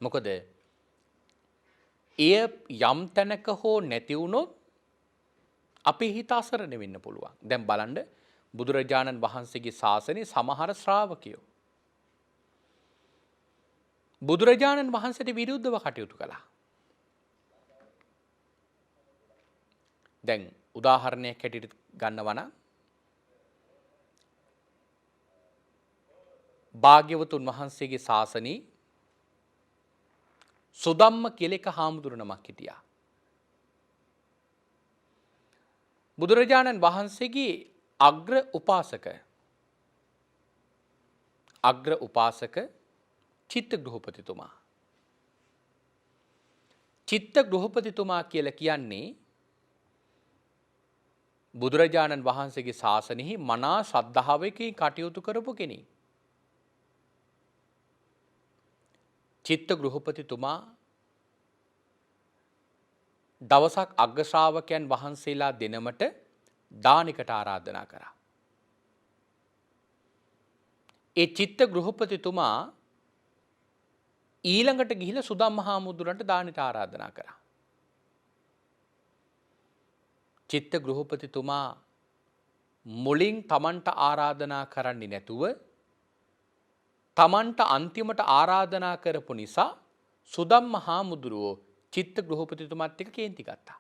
B: මොකද එය යම් තැනක හෝ නැති වුණොත් අපේ හිත අසරණ වෙන්න පුළුවන්. දැන් බලන්න බුදුරජාණන් වහන්සේගේ ශාසනයේ සමහර ශ්‍රාවකයෝ බුදුරජාණන් වහන්සේට විරුද්ධව කටයුතු කළා. දැන් උදාහරණයක් හැටියට ගන්නවා නම් භාග්‍යවතුන් වහන්සේගේ ශාසනයේ සුදම්ම කියලා එක හාමුදුරු නමක් හිටියා. බුදුරජාණන් වහන්සේගේ අග්‍ර උපාසක චිත්ත ගෘහපතිතුමා. චිත්ත ගෘහපතිතුමා කියලා කියන්නේ බුදුරජාණන් වහන්සේගේ ශාසනයෙහි මනා ශ්‍රද්ධාවකින් කටයුතු කරපු කෙනෙක්. චිත්ත ගෘහපතිතුමා දවසක් අග්‍ර ශ්‍රාවකයන් වහන්සේලා දෙනමට දානිකට ආරාධනා කරා. ඒ චිත්ත ගෘහපතිතුමා ඊළඟට ගිහිල්ලා සුදම් මහා මුදුරන්ට දානෙට ආරාධනා කරා. චිත්ත ගෘහපතිතුමා මුලින් තමන්ට ආරාධනා කරන්නේ නැතුව තමන්ට අන්තිමට ආරාධනා කරපු නිසා සුදම් මහා මුදුරෝ චිත්ත ගෘහපතිතුමාත් එක්ක කේන්ති ගත්තා.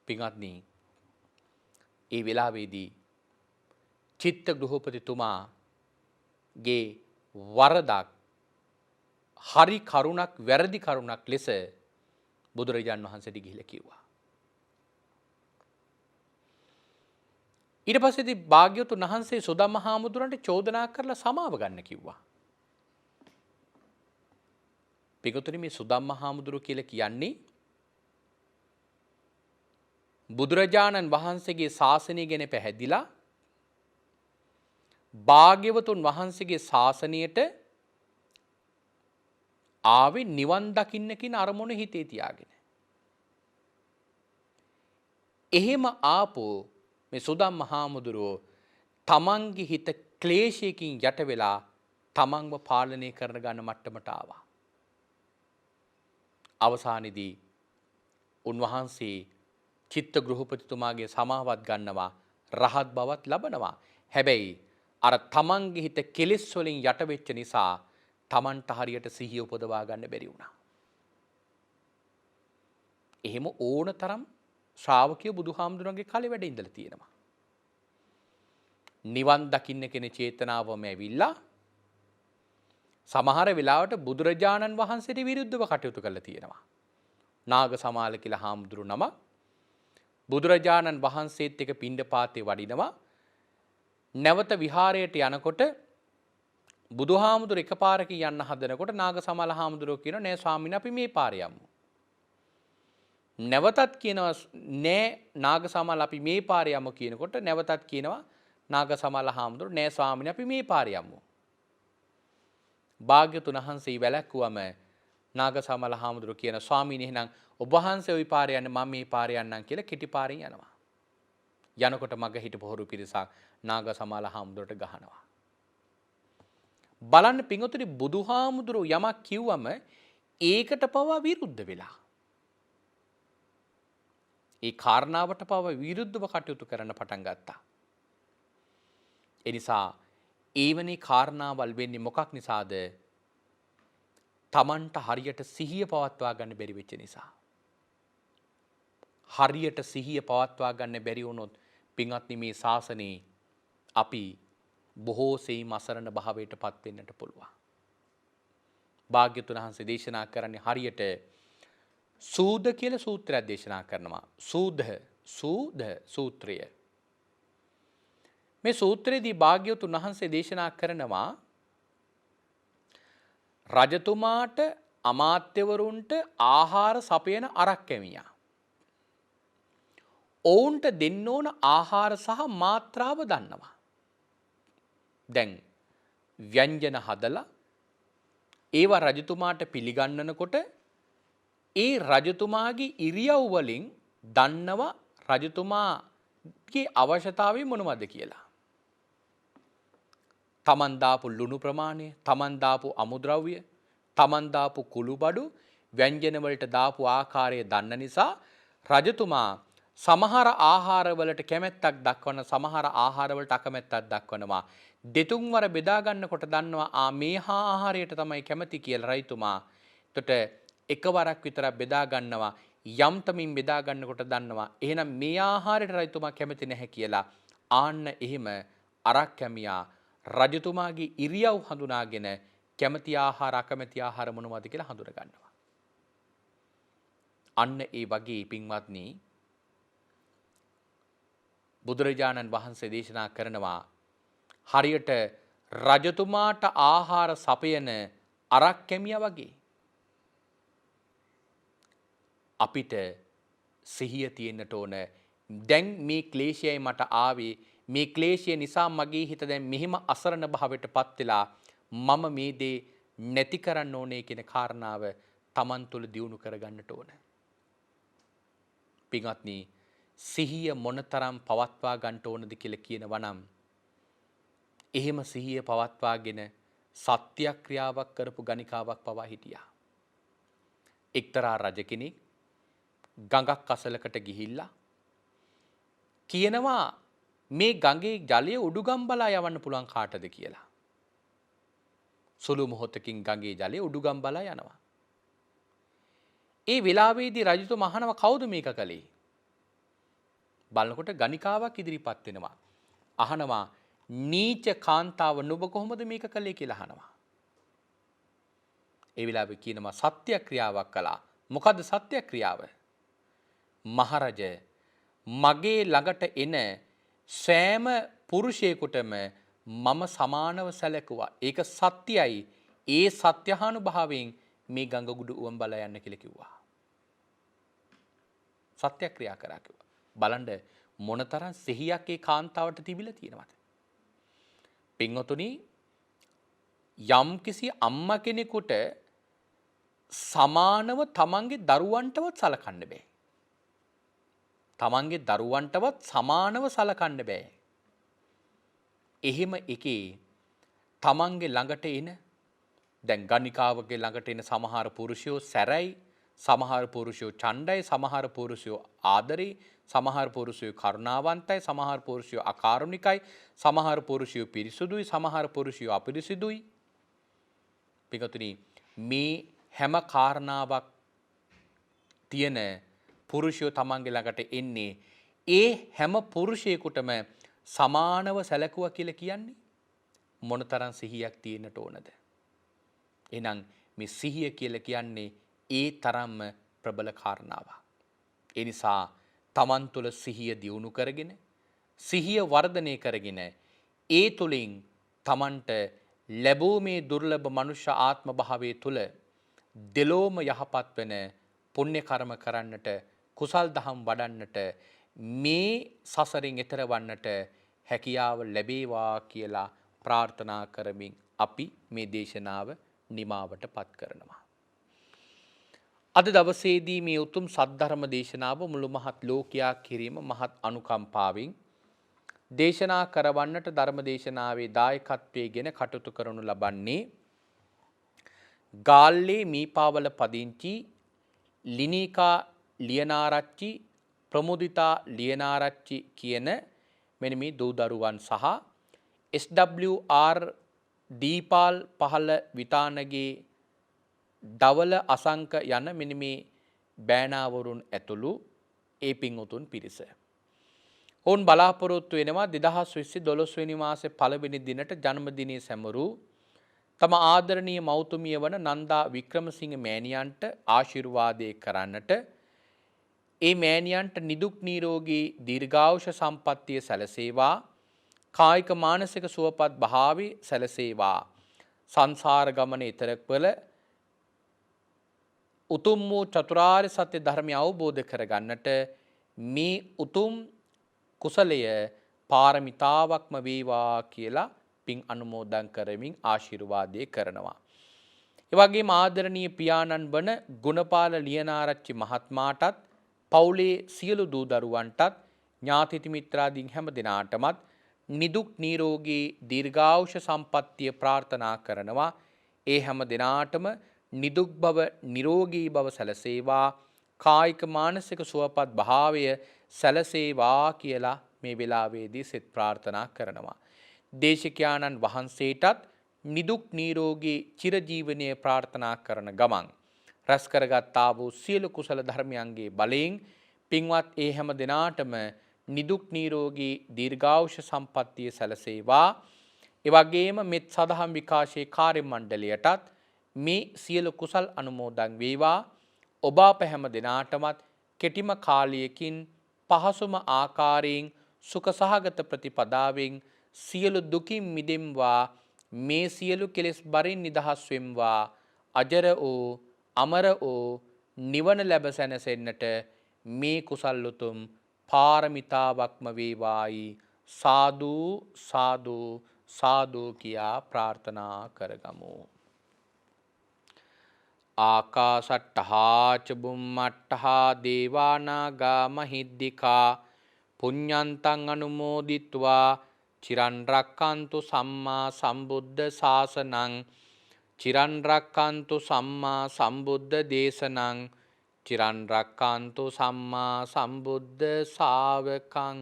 B: පින්වත්නි, ඒ වෙලාවේදී චිත්ත ගෘහපතිතුමාගේ වරදක් හරි කරුණක් වැරදි කරුණක් ලෙස බුදුරජාන් වහන්සේට ගිහිල්ලා කිව්වා. ඊට පස්සේදී භාග්‍යවතුන් වහන්සේ සුදම් මහා මුදුරන්ට චෝදනා කරලා සමාව ගන්න කිව්වා. පිටුතුනි, මේ සුදම් මහා මුදුර කියලා කියන්නේ බුදුරජාණන් වහන්සේගේ ශාසනය ගැන පැහැදිලා භාග්‍යවතුන් වහන්සේගේ ශාසනයට ආවේ නිවන් දකින්න කියන අරමුණ හිතේ තියාගෙන. එහෙම ආපෝ මේ සුදම් මහා මුදුරෝ තමන්ගේ හිත ක්ලේශයකින් යට වෙලා තමන්ව පාලනය කරන ගන්න මට්ටමට ආවා. අවසානයේදී උන්වහන්සේ චිත්ත ගෘහපතිතුමාගේ සමාවත් ගන්නවා, රහත් බවත් ලබනවා. හැබැයි අර තමන්ගේ හිත කෙලෙස් වලින් යට වෙච්ච නිසා තමන්ට හරියට සිහිය උපදවා ගන්න බැරි වුණා. එහෙම ඕනතරම් ශ්‍රාවකයෝ බුදුහාමුදුරන්ගේ කලේ වැඩ ඉඳලා තියෙනවා. නිවන් දකින්න කෙනේ චේතනාවම ඇවිල්ලා සමහර වෙලාවට බුදුරජාණන් වහන්සේට විරුද්ධව කටයුතු කරලා තියෙනවා. නාග සමාල කියලා හාමුදුරු නම බුදුරජාණන් වහන්සේත් එක්ක පිණ්ඩපාතේ වඩිනවා. නැවත විහාරයට යනකොට බුදුහාමුදුර එකපාරකින් යන්න හදනකොට නාග සමාල හාමුදුරුවෝ කියනවා, නෑ ස්වාමීන් අපි මේ පාරේ යමු. නැවතත් කියනවා නෑ නාග සමාල අපි මේ පාරේ යමු කියනකොට නැවතත් කියනවා නාග සමාල හාමුදුරුවෝ නෑ ස්වාමීන් අපි මේ පාරේ යමු. භාග්‍යතුන් වහන්සේ වැළැක්වුවම නාග සමාල හාමුදුරුවෝ කියන ස්වාමීන් එහෙනම් ඔබ වහන්සේ ওই පාරේ යන්න මම මේ පාරේ යන්නම් කියලා කෙටි පාරෙන් යනවා. යනකොට මග හිටපු හොරු පිරිසක් නාග සමාල හාමුදුරුවන්ට ගහනවා. බලන්න පින්වතුනි, බුදුහාමුදුරුවෝ යමක් කිව්වම ඒකට පවා විරුද්ධ වෙලා. ඒ කාරණාවට පවා විරුද්ධව කටයුතු කරන්න පටන් ගත්තා. ඒ නිසා ඒවැනි කාරණාවල් වෙන්නේ මොකක් නිසාද? තමන්ට හරියට සිහිය පවත්වා ගන්න බැරි වෙච්ච නිසා. හරියට සිහිය පවත්වා ගන්න බැරි වුණොත් පින්වත්නි, මේ ශාසනයේ අපි බොහෝ සෙයින් අසරණ භාවයට පත් වෙන්නට පුළුවන්. භාග්‍යවතුන් වහන්සේ දේශනා කරන්නේ හරියට සූද කියලා සූත්‍රයක් දේශනා කරනවා. සූද සූත්‍රය. මේ සූත්‍රයේදී භාග්‍යවතුන් වහන්සේ දේශනා කරනවා රජතුමාට අමාත්‍යවරුන්ට ආහාර සපයන අරක්කැමියා ඔවුන්ට දෙන්න ඕන ආහාර සහ මාත්‍රාව දන්නවා. දැන් ව්‍යංජන හදලා ඒවා රජතුමාට පිළිගන්නනකොට ඒ රජතුමාගේ ඉරියව් වලින් දන්නවා රජතුමාගේ අවශ්‍යතාවය මොනවද කියලා. තමන් දාපු ලුණු ප්‍රමාණය, තමන් දාපු අමුද්‍රව්‍ය, තමන් දාපු කුළුබඩු, ව්‍යංජන වලට දාපු ආකාරය දන්න නිසා රජතුමා සමහර ආහාරවලට කැමැත්තක් දක්වන, සමහර ආහාරවලට අකමැත්තක් දක්වනවා. දෙතුන් වර බෙදා ගන්නකොට දන්නවා මේ ආහාරයට තමයි කැමති කියලා රජතුමා. එතකොට එකවරක් විතරක් බෙදා ගන්නවා. යම්තමින් බෙදා ගන්නකොට දන්නවා එහෙනම් මේ ආහාරයට රජතුමා කැමති නැහැ කියලා. ආන්න එහෙම අරක්කැමියා රජතුමාගේ ඉරියව් හඳුනාගෙන කැමති ආහාර අකමැති ආහාර මොනවද කියලා හඳුනා ගන්නවා. අන්න ඒ වගේ පින්වත්නි බුදුරජාණන් වහන්සේ දේශනා කරනවා හරියට රජතුමාට ආහාර සපයන අරක් කැමියා වගේ අපිට සිහිය තියෙන්නට ඕන. දැන් මේ ක්ලේශයයි මට ආවේ, මේ ක්ලේශය නිසා මගේ හිත දැන් මෙහිම අසරණ භාවයටපත් වෙලා මම මේ දේ නැති කරන්න ඕනේ කියන කාරණාව Taman තුල දියුණු කරගන්නට ඕන. පින්වත්නි සිහිය මොනතරම් පවත්වා ගන්න ඕනද කියලා කියනවා නම් එහෙම සිහිය පවත්වාගෙන සත්‍යක්‍රියාවක් කරපු ගණිකාවක් පවා හිටියා. එක්තරා රජ කෙනෙක් ගඟක් අසලකට ගිහිල්ලා කියනවා මේ ගඟේ ජලය උඩුගම් බලා යවන්න පුළුවන් කාටද කියලා. සුළු මොහොතකින් ගඟේ ජලය උඩුගම් බලා යනවා. ඒ වෙලාවේදී රජතුමා අහනවා කවුද මේක කළේ? බලනකොට ගණිකාවක් ඉදිරිපත් වෙනවා. අහනවා නීච කාන්තාව නුඹ කොහොමද මේක කළේ කියලා අහනවා. ඒ වෙලාවේ කියනවා සත්‍යක්‍රියාවක් කළා. මොකද්ද සත්‍යක්‍රියාව? මහරජ මගේ ළඟට එන සෑම පුරුෂයෙකුටම මම සමානව සැලකුවා. ඒක සත්‍යයි. ඒ සත්‍යානුභාවයෙන් මේ ගඟ ගුඩු උවම් බලා යන්න කියලා කිව්වා. සත්‍යක්‍රියා කරා කිව්වා. බලන්න මොනතරම් සිහියක් ඒ කාන්තාවට තිබිලා තියෙනවද? පින්වතුනි යම්කිසි අම්මා කෙනෙකුට සමානව තමන්ගේ දරුවන්ටවත් සලකන්න බෑ. තමන්ගේ දරුවන්ටවත් සමානව සලකන්න බෑ. එහෙම එකේ තමන්ගේ ළඟට එන දැන් ගණිකාවගේ ළඟට එන සමහර පුරුෂයෝ සැරයි, සමහර පුරුෂයෝ ඡණ්ඩයි, සමහර පුරුෂයෝ ආදරේ, සමහර පුරුෂයෝ කරුණාවන්තයි, සමහර පුරුෂයෝ අකාරුණිකයි, සමහර පුරුෂයෝ පිරිසුදුයි, සමහර පුරුෂයෝ අපිරිසිදුයි. පිටුතුනි මේ හැම කාරණාවක් තියෙන පුරුෂයෝ තමන්ගේ ළඟට එන්නේ ඒ හැම පුරුෂයෙකුටම සමානව සැලකුවා කියලා කියන්නේ මොනතරම් සිහියක් තියෙන්නට ඕනද? එහෙනම් මේ සිහිය කියලා කියන්නේ ඒ තරම්ම ප්‍රබල කාරණාවක්. ඒ නිසා තමන් තුළ සිහිය දියුණු කරගෙන සිහිය වර්ධනය කරගෙන ඒ තුලින් තමන්ට ලැබූ මේ දුර්ලභ මනුෂ්‍ය ආත්ම භාවයේ තුල දෙලෝම යහපත් වෙන පුණ්‍ය කර්ම කරන්නට කුසල් දහම් වඩන්නට මේ සසරින් එතර වන්නට හැකියාව ලැබේවා කියලා ප්‍රාර්ථනා කරමින් අපි මේ දේශනාව නිමාවටපත් කරනවා. අද දවසේදී මේ උතුම් සද්ධර්ම දේශනාව මුළු මහත් ලෝකයා කිරීම මහත් අනුකම්පාවෙන් දේශනා කරවන්නට ධර්ම දේශනාවේ දායකත්වයේගෙන කටයුතු කරනු ලබන්නේ ගාල්ලේ මීපාවල පදිංචි ලිනිකා ලියනාරච්චි ප්‍රමුදිතා ලියනාරච්චි කියන මෙන්න මේ දූ දරුවන් සහ SWR දීපාල් පහළ විතානගේ දවල අසංක යන මෙන්න මේ බෑනාවරුන් ඇතුළු ඒ පින්වතුන් පිරිස. ඔවුන් බලාපොරොත්තු වෙනවා 2012 වෙනි මාසේ පළවෙනි දිනට ජන්මදිනයේ සැමරූ තම ආදරණීය මෞතුමිය වන නන්දා වික්‍රමසිංහ මෑණියන්ට ආශිර්වාදේ කරන්නට ඒ මෑණියන්ට නිදුක් නිරෝගී දීර්ඝායුෂ සම්පන්නිය සැලසේවා, කායික මානසික සුවපත් භාවය සැලසේවා, සංසාර ගමන ඊතරකවල උතුම් වූ චතුරාර්ය සත්‍ය ධර්මය අවබෝධ කරගන්නට මේ උතුම් කුසලය පාරමිතාවක්ම වේවා කියලා පින් අනුමෝදන් කරමින් ආශිර්වාදේ කරනවා. ඒ වගේම ආදරණීය පියාණන් වන ගුණපාල ලියනාරච්චි මහත්මයාටත් පවුලේ සියලු දූ දරුවන්ටත් ඥාති මිත්‍රාදීන් හැම දිනාටමත් නිදුක් නිරෝගී දීර්ඝායුෂ සම්පන්නිය ප්‍රාර්ථනා කරනවා. ඒ හැම දිනාටම නිදුක් බව නිරෝගී බව සැලසේවා, කායික මානසික සුවපත් භාවය සැලසේවා කියලා මේ වෙලාවේදී සෙත් ප්‍රාර්ථනා කරනවා. දේශිකානන් වහන්සේටත් නිදුක් නිරෝගී චිරජීවනයේ ප්‍රාර්ථනා කරන ගමන් රැස් කරගත්තා වූ සියලු කුසල ධර්මයන්ගේ බලයෙන් පින්වත් ඒ හැම දිනාටම නිදුක් නිරෝගී දීර්ඝායුෂ සම්පන්නිය සැලසේවා. ඒ වගේම මෙත් සදහම් විකාශයේ කාර්ය මණ්ඩලයටත් මේ සියලු කුසල් අනුමෝදන් වේවා. ඔබ අප හැම දෙනාටමත් කෙටිම කාලයකින් පහසුම ආකාරයෙන් සුඛ සහගත ප්‍රතිපදාවෙන් සියලු දුකින් මිදෙම්වා මේ සියලු කෙලෙස් බරින් නිදහස් වෙම්වා අජර වූ අමර වූ නිවන ලැබ සැනසෙන්නට මේ කුසල් උතුම් පාරමිතාවක්ම වේවායි සාදු සාදු සාදු කියා ප්‍රාර්ථනා කරගමු. ආකාසට්ටහා ච බුම්මට්ටහා දේවානාගා මහිද්దికා පුඤ්ඤන්තං අනුමෝදිත්වා චිරන් රැක්කන්තු සම්මා සම්බුද්ධ ශාසනං චිරන් රැක්කන්තු සම්මා සම්බුද්ධ දේශනං චිරන් රැක්කන්තු සම්මා සම්බුද්ධ ශාවකං